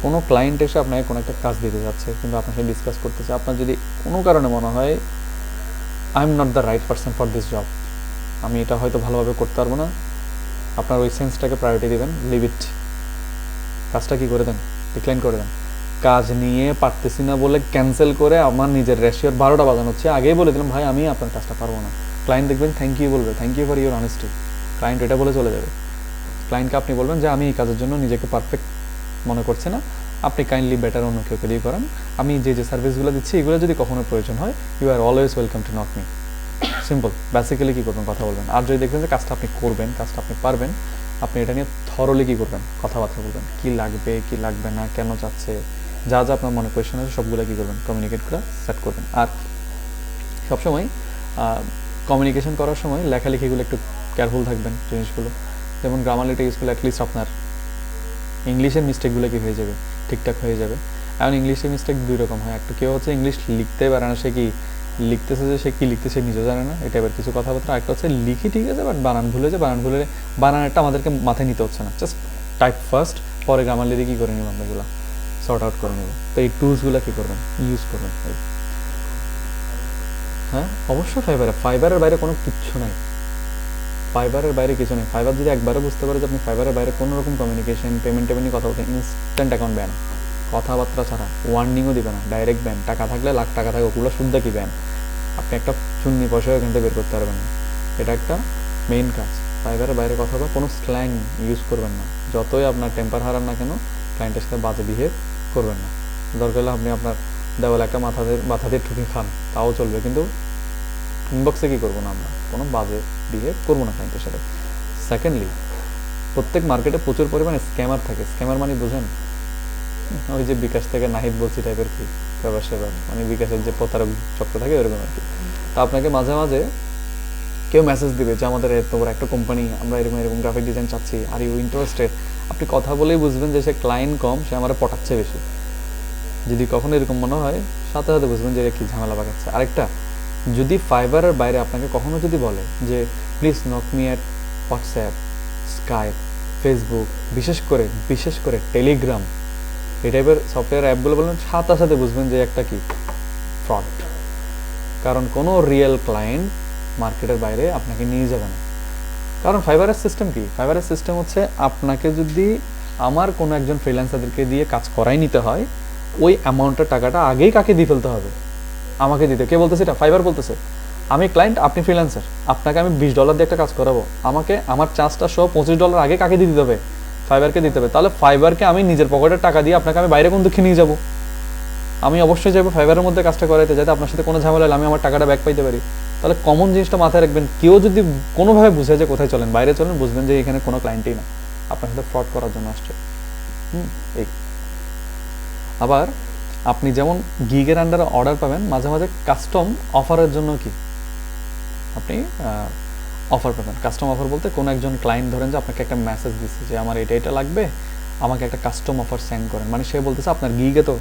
কোনো ক্লায়েন্ট এসে আপনাকে কোনো একটা কাজ দিতে যাচ্ছে, কিন্তু আপনার সাথে ডিসকাস করতেছে, আপনার যদি কোনো কারণে মনে হয় I am not the right person for this job, আমি এটা হয়তো ভালোভাবে করতে পারবো না, আপনার ওই সেন্সটাকে প্রায়োরিটি দেবেন, লিভ ইট, কাজটা কী করে দেন, ডিক্লাইন করে দেন। কাজ নিয়ে পারতেছি না বলে ক্যান্সেল করে আমার নিজের রেশিওর 12টা বাজানো হচ্ছে, আগেই বলে দিলাম ভাই আমি আপনার কাজটা পারবো না। ক্লায়েন্ট দেখবেন থ্যাংক ইউ বলবে, thank you for your honesty, client এটা বলে চলে যাবে। ক্লায়েন্টকে আপনি বলবেন যে আমি এই কাজের জন্য নিজেকে পারফেক্ট মনে করছি না, আপনি কাইন্ডলি বেটার অন্য কেউকে দিয়ে করান, আমি যে যে সার্ভিসগুলো দিচ্ছি এগুলো যদি কখনো প্রয়োজন হয়, you are always welcome to knock me. Simple, basically কী করবেন, কথা বলবেন। আর যদি দেখবেন যে কাজটা আপনি করবেন, কাজটা আপনি পারবেন, আপনি এটা নিয়ে থরলি কী করবেন, কথাবার্তা বলবেন, কী লাগবে কী লাগবে না, কেন চাচ্ছে, যা যা আপনার মনে কোয়েশ্চেন আছে সবগুলো কী করবেন, কমিউনিকেট করে সেট করবেন। আর সবসময় কমিউনিকেশন করার সময় লেখালেখিগুলো একটু কেয়ারফুল থাকবেন জিনিসগুলো, যেমন গ্রামারলিটা ইউজ করলে অ্যাটলিস্ট আপনার ইংলিশের মিস্টেকগুলো কি হয়ে যাবে, ঠিকঠাক হয়ে যাবে। এখন ইংলিশের মিস্টেক দুই রকম হয়, একটা কেউ হচ্ছে ইংলিশ লিখতে পারে না, সে কি লিখতেছে, যে সে কী লিখতেছে নিজেও জানে না, এটা এবার কিছু কথাবার্তা। একটা হচ্ছে লিখি ঠিক আছে, বাট বানান ভুলে যায়, বানান ভুলে বানানটা আমাদেরকে মাথায় নিতে হচ্ছে না, জাস্ট টাইপ ফার্স্ট, পরে গ্রামারলি কী করে নেব আমরা, এগুলো সর্ট আউট করে নেব। তো এই টুলসগুলো কী করবেন, ইউজ করবেন। হ্যাঁ অবশ্যই ফাইবারের বাইরে কোনো কিচ্ছু নাই, ফাইবারের বাইরে কিছু নেই। ফাইবার যদি একবারে বুঝতে পারে যে আপনি ফাইবারের বাইরে কোনো রকম কমিউনিকেশন, পেমেন্ট নিয়ে কথা বলতে, ইনস্ট্যান্ট অ্যাকাউন্ট ব্যান, কথাবার্তা ছাড়া, ওয়ার্নিংও দিবে না, ডাইরেক্ট ব্যান। টাকা থাকলে লাখ টাকা থাকে, ওগুলো শুদ্ধ কি ব্যান, আপনি একটা চুন্নি পয়সাও এখান থেকে বের করতে পারবেন না। এটা একটা মেইন কাজ। ফাইবারের বাইরে কথা বলা, কোনো স্ল্যাং ইউজ করবেন না, যতই আপনার টেম্পার হারান না কেন, ক্লায়েন্টের সাথে বাজে বিহেভ করবেন না। দরকার হলে আপনি আপনার দেওয়ালে একটা মাথা দিয়ে ঠুকে খান, তাও চলবে, কিন্তু ইনবক্সে কী করবো না, আমরা কোনো বাজে বিহেভ করবো না ক্লায়েন্টের সাথে। সেকেন্ডলি, প্রত্যেক মার্কেটে প্রচুর পরিমাণে স্ক্যামার থাকে। স্ক্যামার মানে বুঝেন, ওই যে বিকাশ থেকে নাহিদ বলছি টাইপের কি ব্যাপার সেবার, মানে বিকাশের যে প্রতারক চক্র থাকে ওরকম আর কি। তা আপনাকে মাঝে মাঝে কেউ মেসেজ দিবে যে আমাদের এত বড় একটা কোম্পানি, আমরা এরকম এরকম গ্রাফিক ডিজাইন চাচ্ছি, আর ইউ ইন্টারেস্টেড। আপনি কথা বলেই বুঝবেন যে সে ক্লায়েন্ট কম, সে আমার পটাচ্ছে বেশি। যদি কখনো এরকম মনে হয়, সাথে সাথে বুঝবেন যে এটা কী ঝামেলা পাকাচ্ছে। আরেকটা, যদি ফাইবারের বাইরে আপনাকে কখনো যদি বলে যে please knock me at WhatsApp, Skype, Facebook, বিশেষ করে টেলিগ্রাম, এই টাইপের সফটওয়্যার অ্যাপগুলো বলবেন, সাথে সাথে বুঝবেন যে একটা কি ফ্রড। কারণ কোনো রিয়েল ক্লায়েন্ট মার্কেটের বাইরে আপনাকে নিয়ে যাবে না। কারণ ফাইবারের সিস্টেম কি, ফাইবারের সিস্টেম হচ্ছে আপনাকে যদি আমার কোনো একজন ফ্রিল্যান্সারদেরকে দিয়ে কাজ করাই নিতে হয়, ওই অ্যামাউন্টের টাকাটা আগেই কাকে দিয়ে ফেলতে হবে, আমাকে দিতে। কে বলতেছে এটা, ফাইবার বলতেছে। আমি ক্লায়েন্ট, আপনি ফ্রিল্যান্সার, আপনাকে আমি $20 দিয়ে একটা কাজ করাবো, আমাকে আমার চার্জটা সহ $25 আগে কাকে দিয়ে দিতে হবে, ফাইবারকে দিতে হবে। তাহলে ফাইবারকে আমি নিজের পকেটের টাকা দিয়ে আপনাকে আমি বাইরে কোন দিকে নিয়ে যাবো, আমি অবশ্যই যাবো ফাইবারের মধ্যে কাজটা করাইতে, যাতে আপনার সাথে কোনো ঝামেলা হলে আমি আমার টাকাটা ব্যাক পাইতে পারি। তাহলে কমন জিনিসটা মাথায় রাখবেন, কেউ যদি কোনোভাবে বুঝে যে কোথায় চলেন, বাইরে চলেন, বুঝবেন যে এখানে কোনো ক্লায়েন্টই না, আপনার সাথে ফ্রড করার জন্য আসছে। এই আবার আপনি যেমন গিগের আন্ডারে অর্ডার পাবেন, মাঝে মাঝে কাস্টম অফারের জন্য কি আপনি অফার পাবেন। কাস্টম অফার বলতে কোনো একজন ক্লায়েন্ট ধরেন যে আপনাকে একটা মেসেজ দিচ্ছে যে আমার এটা লাগবে, আমাকে একটা কাস্টম অফার সেন্ড করেন, মানে সে বলতেছে আপনার গিগে তো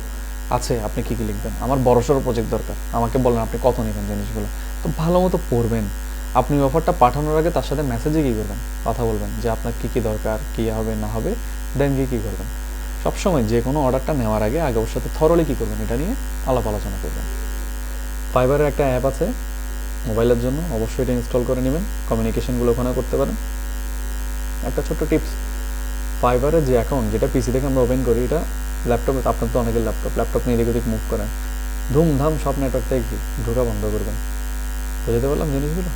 আছে, আপনি কী কী লিখবেন, আমার বড়সড় প্রজেক্ট দরকার, আমাকে বলেন আপনি কত নেবেন জিনিসগুলো। তো ভালো মতো পড়বেন। আপনি অফারটা পাঠানোর আগে তার সাথে মেসেজে কী করবেন, কথা বলবেন যে আপনার কী কী দরকার, কী হবে না হবে, দেন কী করবেন। সবসময় যে কোনো অর্ডারটা নেওয়ার আগে ওর সাথে থরলি কী করবেন এটা নিয়ে আলাপ আলোচনা করবেন। ফাইবারের একটা অ্যাপ আছে মোবাইলের জন্য, অবশ্যই এটা ইনস্টল করে নেবেন, কমিউনিকেশনগুলো ওখানে করতে পারেন। একটা ছোট্ট টিপস, ফাইবারের যে অ্যাকাউন্ট যেটা পিসি থেকে আমরা ওপেন করি, এটা ল্যাপটপে, আপনার তো অনেকের ল্যাপটপ নিয়ে এদিক ওদিক মুভ করেন, ধুমধাম সব নেটওয়ার্ক থেকে ঢোকা বন্ধ করবেন। বুঝতে পারলাম জিনিসগুলো।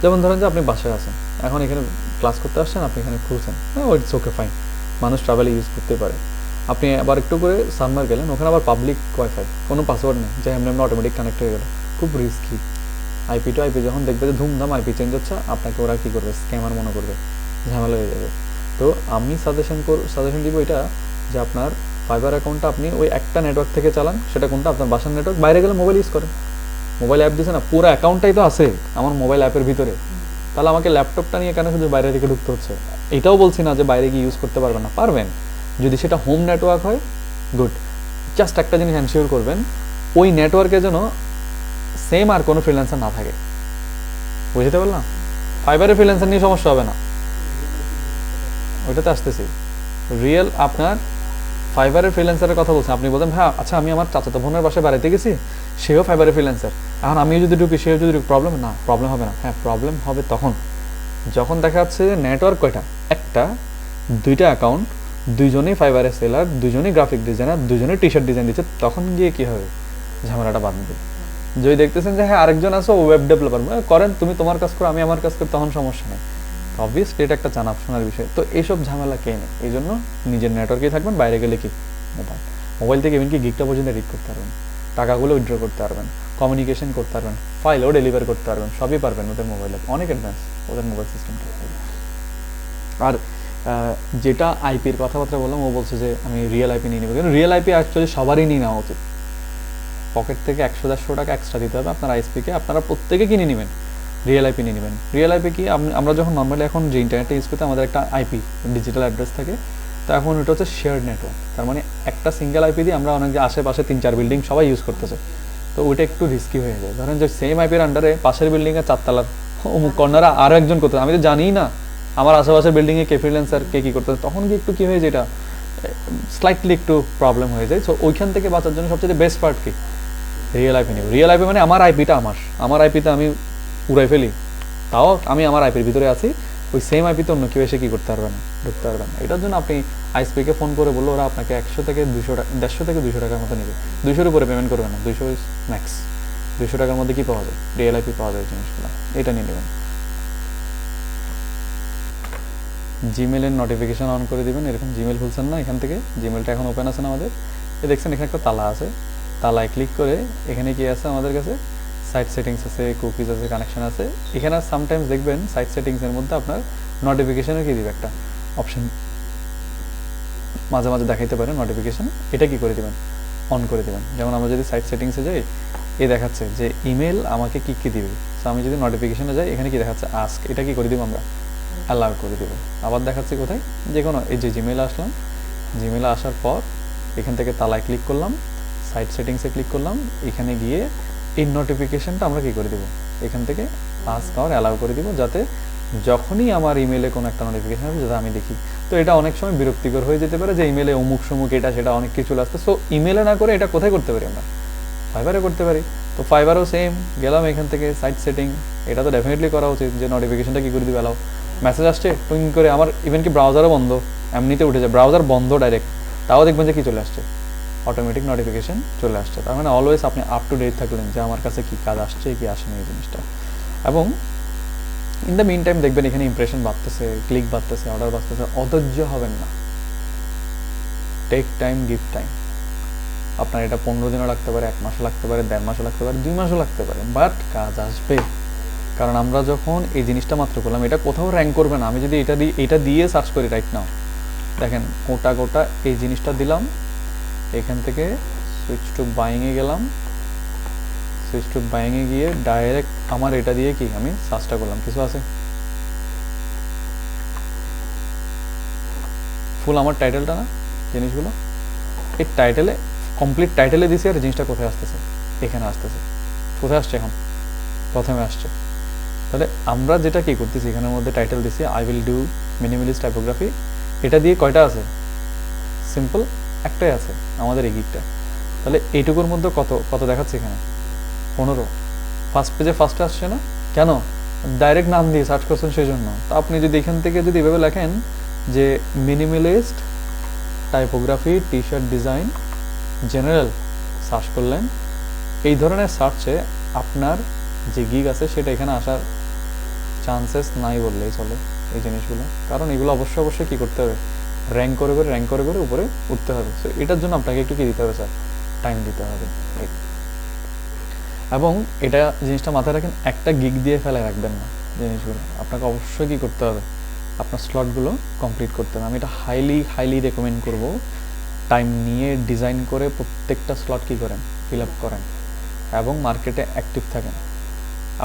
যেমন ধরেন যে আপনি বাসায় আছেন, এখন এখানে ক্লাস করতে আসছেন, আপনি এখানে খুলছেন, হ্যাঁ ইটস ওকে ফাইন, মানুষ ট্রাভেলে ইউজ করতে পারে। আপনি আবার একটু করে সার্ভার গেলেন, ওখানে আবার পাবলিক ওয়াইফাই, কোনো পাসওয়ার্ড নেই, যে এমনি অটোমেটিক কানেক্ট হয়ে গেল, খুব রিস্কি। আইপি টু আইপি যখন দেখবে যে ধুমধাম আইপি চেঞ্জ হচ্ছে, আপনাকে ওরা কী করবে, স্ক্যামার মনে করবে, ঝামেলা হয়ে যাবে। তো আমি সাজেশন দিব এটা, যে আপনার ফাইবার অ্যাকাউন্টটা আপনি ওই একটা নেটওয়ার্ক থেকে চালান, সেটা কোনটা আপনার বাসার নেটওয়ার্ক, বাইরে গেলে মোবাইল ইউজ করেন, মোবাইল অ্যাপ দিয়েছে না, পুরো অ্যাকাউন্টটাই তো আছে আমার মোবাইল অ্যাপের ভিতরে, তাহলে আমাকে ল্যাপটপটা নিয়ে কেন শুধু বাইরে থেকে ঢুকতে হচ্ছে। এটাও বলছি না যে বাইরে গিয়ে ইউজ করতে পারবেন না, পারবেন, যদি সেটা হোম নেটওয়ার্ক হয় গুড। জাস্ট একটা জিনিস এনশিওর করবেন, ওই নেটওয়ার্কে যেন সেম আর কোনো ফ্রিল্যান্সার না থাকে। বুঝতে পারলাম? ফাইবারে ফ্রিল্যান্সার নিয়ে সমস্যা হবে না, ওইটাতে আসতেছি। রিয়েল আপনার ফাইবারের ফ্রিল্যান্সারের কথা বলছেন, আপনি বলতেন হ্যাঁ আচ্ছা আমি আমার চাচাতো বোনের বাসায় বাড়িতে গেছি, সেও ফাইবারের ফ্রিল্যান্সার, এখন আমিও যদি ঢুকি সেও যদি প্রবলেম, না প্রবলেম হবে না। হ্যাঁ প্রবলেম হবে তখন যখন দেখা যাচ্ছে নেটওয়ার্ক কয়টা, একটা, দুইটা অ্যাকাউন্ট, দুইজনেই ফাইবারের সেলার, দুইজনেই গ্রাফিক ডিজাইনার, দুইজনেই টি শার্ট ডিজাইন দিচ্ছে, তখন গিয়ে কী হবে, ঝামেলাটা বাঁধবে। যদি দেখতেছেন যে হ্যাঁ আরেকজন আছে ও ওয়েব ডেভেলপার, করেন তুমি তোমার কাজ করো আমি আমার কাজ করি, তখন সমস্যা নেই। অবভিয়াসলি এটা একটা জানা শোনার বিষয়। তো এইসব ঝামেলা কে নেই, এই জন্য নিজের নেটওয়ার্কেই থাকবেন, বাইরে গেলে কি মোবাইল থেকে এমনকি গিগটা পর্যন্ত রিড করতে পারবেন, টাকাগুলো উইথড্র করতে পারবেন, কমিউনিকেশন করতে পারবেন, ফাইলও ডেলিভার করতে পারবেন, সবই পারবেন ওদের মোবাইলে, অনেক অ্যাডভান্স ওদের মোবাইল সিস্টেমটা। আর যেটা আইপির কথাবার্তা বললাম, ও বলছে যে আমি রিয়েল আইপি নিয়ে নেবো, কিন্তু রিয়েল আইপি অ্যাকচুয়ালি সবারই নিয়ে নেওয়া উচিত। পকেট থেকে 100-150 টাকা এক্সট্রা দিতে হবে আপনার আইএসপিকে, আপনারা প্রত্যেকে কিনে নেবেন, রিয়েল আইপি নিয়ে নেবেন। রিয়েল আইপি কি, আমরা যখন নর্মালি এখন যে ইন্টারনেটটা ইউজ করতে আমাদের একটা আইপি ডিজিটাল অ্যাড্রেস থাকে, তো এখন ওটা হচ্ছে শেয়ার্ড নেটওয়ার্ক, তার মানে একটা সিঙ্গেল আইপি দিয়ে আমরা অনেক যে আশেপাশে 3-4 বিল্ডিং সবাই ইউজ করতেছে, তো ওইটা একটু রিস্কি হয়ে যায়। ধরেন যে সেম আইপির আন্ডারে পাশের বিল্ডিংয়ে 4 তলার অমুক কর্নারে আরও একজন করতে, আমি তো জানিই না আমার আশেপাশের বিল্ডিংয়ে কে ফ্রিল্যান্সার কে কী করতেছে, তখন কি একটু কী হয়ে যায়, এটা স্লাইটলি একটু প্রবলেম হয়ে যায়। সো ওইখান থেকে বাঁচার জন্য সবচেয়ে বেস্ট পার্ট কি, রিয়েল আইপি নেব। রিয়েল আইপি মানে আমার আইপিটা আমার আইপিতে আমি উড়াই ফেলি, তাও আমি আমার আইপির ভিতরে আছি, ওই সেম আইপিতে অন্য কেউ এসে কী করতে পারবে না, ঢুকতে পারবে না। এটার জন্য আপনি আইএসপিকে ফোন করে বললো, ওরা আপনাকে 100 থেকে 200 টাকা, 150 থেকে 200 টাকার মতো নেবে, 200-র উপরে পেমেন্ট করবে না, 200 ইজ ম্যাক্স। 200 টাকার মধ্যে কি পাওয়া যায়, রিয়েল আইপি পাওয়া যায়, জিনিসগুলো এটা নিয়ে নেবেন। জিমেলের নোটিফিকেশন অন করে দিবেন, এরকম জিমেল খুলছেন না এখান থেকে, জিমেলটা এখন ওপেন আছে না আমাদের, দেখছেন এখানে একটা তালা আছে, তালায় ক্লিক করে এখানে কি আছে আমাদের কাছে, সাইট সেটিংস আছে, কুকিজ আছে, কানেকশন আছে। এখানে সামটাইমস দেখবেন সাইট সেটিংসের মধ্যে আপনার নোটিফিকেশনে কি দিবে একটা অপশন, মাঝে মাঝে দেখাইতে পারে নোটিফিকেশন, এটা কি করে দিবেন, অন করে দেবেন। যেমন আমরা যদি সাইট সেটিংসে যাই, এ দেখাচ্ছে যে ইমেল আমাকে কী কী দিবে, সো আমি যদি নোটিফিকেশনে যাই, এখানে কি দেখাচ্ছে আস্ক, এটা কি করে দিব আমরা, অ্যালাউ করে দেবো। আবার দেখাচ্ছি কোথায়, যে কোনো এই যে জিমেলে আসলাম, জিমেলে আসার পর এখান থেকে তালায় ক্লিক করলাম, সাইট সেটিংসে ক্লিক করলাম, এখানে গিয়ে এই নোটিফিকেশনটা আমরা কী করে দেবো, এখান থেকে আস্ক আর অ্যালাউ করে দিব, যাতে যখনই আমার ইমেলে কোনো একটা নোটিফিকেশন আসবে যাতে আমি দেখি। তো এটা অনেক সময় বিরক্তিকর হয়ে যেতে পারে যে ইমেলে অমুক সমুক এটা সেটা অনেক কিছু আসতে, সো ইমেলে না করে এটা কোথায় করতে পারি আমরা, ফাইবারে করতে পারি। তো ফাইবারও সেম, গেলাম এখান থেকে সাইট সেটিং, এটা তো ডেফিনেটলি করা উচিত যে নোটিফিকেশনটা কী করে দিবে, অ্যালাউ। মেসেজ আসছে টুইং করে, আমার ইভেন কি ব্রাউজারও বন্ধ, এমনিতে উঠে যায়, ব্রাউজার বন্ধ ডাইরেক্ট, তাও দেখবেন যে কী চলে আসছে, অটোমেটিক নোটিফিকেশন চলে আসছে। তার মানে অলওয়েজ আপনি আপ টু ডেট থাকলেন যে আমার কাছে কী কাজ আসছে কি আসেনি এই জিনিসটা। এবং ইন দ্য মিন টাইম দেখবেন এখানে ইমপ্রেশন বাড়তেছে, ক্লিক বাড়তেছে, অর্ডার বাড়তেছে, অধৈর্য হবেন না, টেক টাইম, গিভ টাইম। আপনার এটা 15 দিনও লাগতে পারে, 1 মাসও লাগতে পারে, 1.5 মাসও লাগতে পারে, 2 মাসও লাগতে পারে, বাট কাজ আসবে। কারণ আমরা যখন এই জিনিসটা মাত্র করলাম, এটা কোথাও র্যাঙ্ক করবে না। আমি যদি এটা দিয়ে সার্চ করি রাইট নাও, দেখেন গোটা এই জিনিসটা দিলাম, এখান থেকে সুইচ টু বাইংয়ে গেলাম, সুইচ টু বাইংয়ে গিয়ে ডাইরেক্ট আমার এটা দিয়ে কি আমি সার্চটা করলাম, কিছু আছে, ফুল আমার টাইটেলটা না, জিনিসগুলো। এই টাইটেলে কমপ্লিট টাইটেলে দিছি আর জিনিসটা কোথায় আসতেছে, এখানে আসতেছে। কোথায় আসছে এখন, প্রথমে আসছে। তাহলে আমরা যেটা কি করতেছি এখানের মধ্যে টাইটেল দিছি I will do minimalist typography, এটা দিয়ে কয়টা আছে, সিম্পল একটাই আছে আমাদের এই গিকটা। তাহলে এইটুকুর মধ্যে কত কত দেখাচ্ছে এখানে 15। ফার্স্ট পেজে ফার্স্টে আসছে না কেন, ডাইরেক্ট নাম দিয়ে সার্চ করছেন সেই জন্য। তো আপনি যদি এখান থেকে যদি এভাবে লেখেন যে minimalist typography T shirt design general search করলেন, এই ধরনের সার্চে আপনার যে গিগ আছে সেটা এখানে আসার চান্সেস নাই বললেই চলে এই জিনিসগুলো। কারণ এগুলো অবশ্যই কী করতে হবে, র্যাঙ্ক করে করে উপরে উঠতে হবে। সো এটার জন্য আপনাকে একটু কী দিতে হবে স্যার, টাইম দিতে হবে। এবং এটা জিনিসটা মাথায় রাখেন, একটা গিগ দিয়ে ফেলে রাখবেন না জিনিসগুলো, আপনাকে অবশ্যই কী করতে হবে, আপনার স্লটগুলো কমপ্লিট করতে হবে। আমি এটা হাইলি রেকমেন্ড করব, টাইম নিয়ে ডিজাইন করে প্রত্যেকটা স্লট কী করেন, ফিল আপ করেন এবং মার্কেটে অ্যাক্টিভ থাকেন।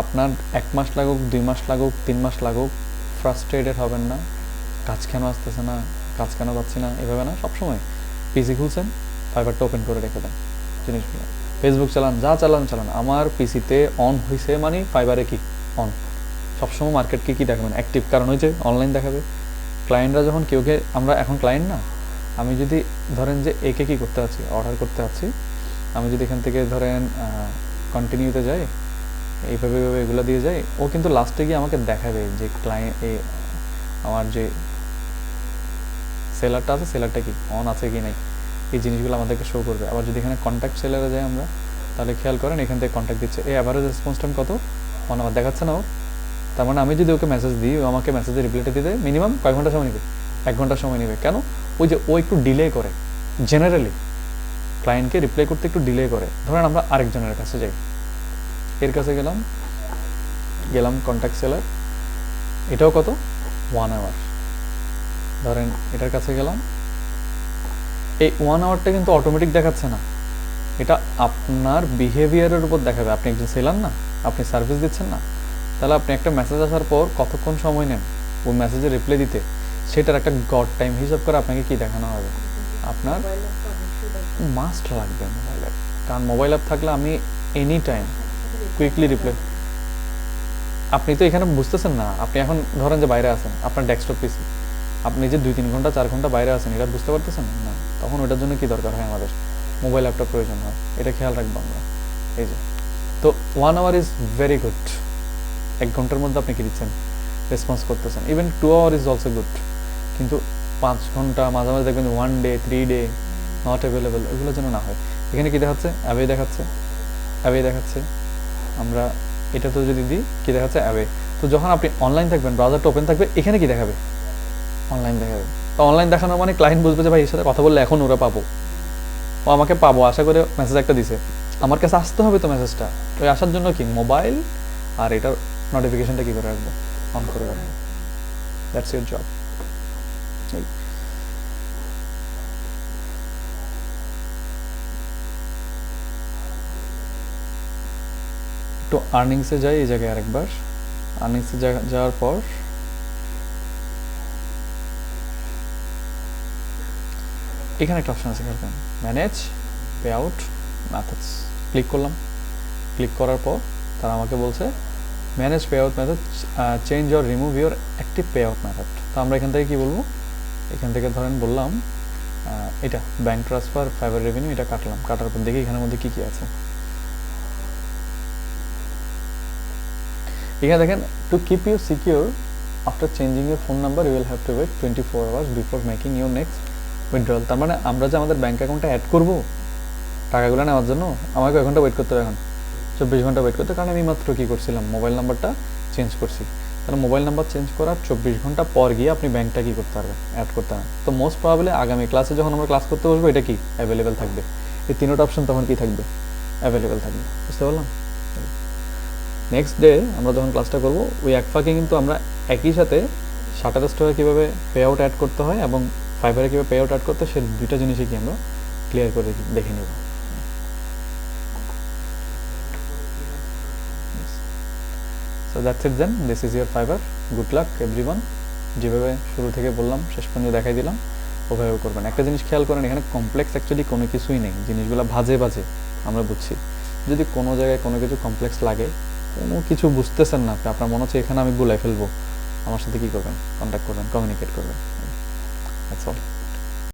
আপনার 1 মাস লাগুক, 2 মাস লাগুক, 3 মাস লাগুক, ফ্রাস্ট্রেটেড হবেন না, কাজ কেন আসতেছে না, কাজ কেন পাচ্ছি না, এভাবে না। সবসময় পিসি খুলছেন, ফাইবারটা ওপেন করে রেখে দেন জিনিসগুলো। ফেসবুক চালান, যা চালান, আমার পিসিতে অন হয়েছে মানে ফাইবারে কি অন। সবসময় মার্কেটকে কী দেখাবেন, অ্যাক্টিভ। কারণ ওই যে অনলাইন দেখাবে। ক্লায়েন্টরা যখন কেউকে, আমরা এখন ক্লায়েন্ট না, আমি যদি ধরেন যে একে কী করতে আছি, অর্ডার করতে আছি, আমি যদি এখান থেকে ধরেন কন্টিনিউতে যাই, এইভাবে এগুলো দিয়ে যাই, ও কিন্তু লাস্টে গিয়ে আমাকে দেখাবে যে ক্লায়েন্ট আমার যে সেলারটা আছে সেলারটা কি অন আছে কি নাই, এই জিনিসগুলো আমাদেরকে শো করবে। আবার যদি এখানে কন্ট্যাক্ট সেলারে যাই আমরা, তাহলে খেয়াল করেন এখান থেকে কন্ট্যাক্ট দিচ্ছে, এই অ্যাভারেজ রেসপন্স টাইম কত, অন আমার দেখাচ্ছে না ওর। তার মানে আমি যদি ওকে মেসেজ দিই, ও আমাকে মেসেজে রিপ্লাইটা দিতে মিনিমাম কয় ঘন্টা সময় নেবে, 1 ঘন্টা সময় নেবে। কেন, ওই যে ও একটু ডিলে করে, জেনারেলি ক্লায়েন্টকে রিপ্লাই করতে একটু ডিলে করে। ধরেন আমরা আরেকজনের কাছে যাই, এর কাছে গেলাম কন্ট্যাক্ট সেলার, এটাও কত 1 আওয়ার। ধরেন এটার কাছে গেলাম, এই 1 আওয়ারটা কিন্তু অটোমেটিক দেখাচ্ছে না, এটা আপনার বিহেভিয়ারের উপর দেখাবে। আপনি একজন সেলার না, আপনি সার্ভিস দিচ্ছেন না, তাহলে আপনি একটা মেসেজ আসার পর কতক্ষণ সময় নেন ওই মেসেজে রিপ্লাই দিতে, সেটার একটা গড টাইম হিসাব করে আপনাকে কি দেখানো হবে। আপনার মাস্ট লাগবে মোবাইল অ্যাপ, কারণ মোবাইল অ্যাপ থাকলে আমি এনি টাইম কুইকলি রিপ্লাই। আপনি তো এখানে বুঝতেছেন না, আপনি এখন ধরেন যে বাইরে আছেন, আপনার ডেস্কটপ পিসি, আপনি যে 2-3 ঘন্টা 4 ঘন্টা বাইরে আছেন, এটা বুঝতে পারতেছেন না, তখন ওটার জন্য কি দরকার হয়, আমাদের মোবাইল অ্যাপটা প্রয়োজন হয়। এটা খেয়াল রাখবো আমরা। এই যে তো 1 আওয়ার ইজ ভেরি গুড, 1 ঘন্টার মধ্যে আপনি কি দিচ্ছেন, রেসপন্স করতেছেন। Even 2 hour is also good, কিন্তু 5 ঘন্টা মাঝে মাঝে দেখবেন 1 ডে 3 ডে নট অ্যাভেলেবেল, এগুলো যেন না হয়। এখানে কি দেখাচ্ছে, অ্যাওয়ে দেখাচ্ছে। আমরা এটা তো যদি দিই কি দেখাচ্ছে, অ্যাওয়ে। তো যখন আপনি অনলাইন থাকবেন, ব্রাউজারটা ওপেন থাকবে, এখানে কি দেখাবে, অনলাইন দেখাবে। তো অনলাইন দেখানোর মানে ক্লায়েন্ট বুঝবে যে ভাই এর সাথে কথা বললে এখন ওরা পাবো, ও আমাকে পাবো আশা করে মেসেজ একটা দিছে, আমার কাছে আসতে হবে তো মেসেজটা। তো আসার জন্য কি মোবাইল আর এটার নোটিফিকেশনটা কী করে রাখবো, অন করে রাখবো। That's your job. একটু আর্নিংসে যাই, এই জায়গায় আরেকবার আর্নিংসে যাওয়ার পর এখানে একটা অপশন আছে, খেয়াল করেন, manage pay out methods. Click করলাম, ক্লিক করার পর তারা আমাকে বলছে manage pay out method, change or remove your active pay out method. তো আমরা এখান থেকে কী বলবো, এখান থেকে ধরেন বললাম এটা ব্যাঙ্ক ট্রান্সফার, ফাইবার রেভিনিউ, এটা কাটলাম। কাটার পর দেখি এখানের মধ্যে কী কী আছে। এখানে দেখেন, to keep you secure after changing your phone number you will have to wait 24 hours before making your next withdrawal. তার মানে আমরা যে আমাদের ব্যাঙ্ক অ্যাকাউন্টে অ্যাড করবো টাকাগুলো নেওয়ার জন্য, আমাকে 1 ঘন্টা ওয়েট করতে হবে, এখন 24 ঘন্টা ওয়েট করতে। কারণ আমি মাত্র কী করছিলাম, মোবাইল নাম্বারটা চেঞ্জ করছি। তাহলে মোবাইল নাম্বার চেঞ্জ করার 24 ঘন্টা পর গিয়ে আপনি ব্যাঙ্কটা কী করতে পারবেন, অ্যাড করতে পারবেন। তো মোস্ট প্রবাবলি আগামী ক্লাসে যখন আমরা ক্লাস করতে বসবো, এটা কি অ্যাভেলেবেল থাকবে, এই 3টা অপশন তখন কি থাকবে, অ্যাভেলেবেল থাকবে। বুঝতে পারলাম। নেক্সট ডে আমরা যখন ক্লাসটা করবো, ওই এক ফাঁকে কিন্তু আমরা একই সাথে শাটার স্টোরে কীভাবে পে আউট অ্যাড করতে হয় এবং ফাইবারে কীভাবে পে আউট অ্যাড করতে হয়, সেই 2টা জিনিসই কি আমরা ক্লিয়ার করে দেখে নেব। So that's it then, this is your Fiverr. Good luck everyone. যেভাবে শুরু থেকে বললাম শেষ পর্যন্ত দেখাই দিলাম, ওভাবে করবেন। একটা জিনিস খেয়াল করেন, এখানে কমপ্লেক্স অ্যাকচুয়ালি কোনো কিছুই নেই, জিনিসগুলো ভাজে ভাজে আমরা বুঝছি। যদি কোনো জায়গায় কোনো কিছু কমপ্লেক্স লাগে, কোনো কিছু বুঝতেছেন না আপনি, আপনার মনে হচ্ছে এখানে আমি গুলাই ফেলবো, আমার সাথে কী করবেন? কন্ট্যাক্ট করবেন, কমিউনিকেট করবেন। That's all.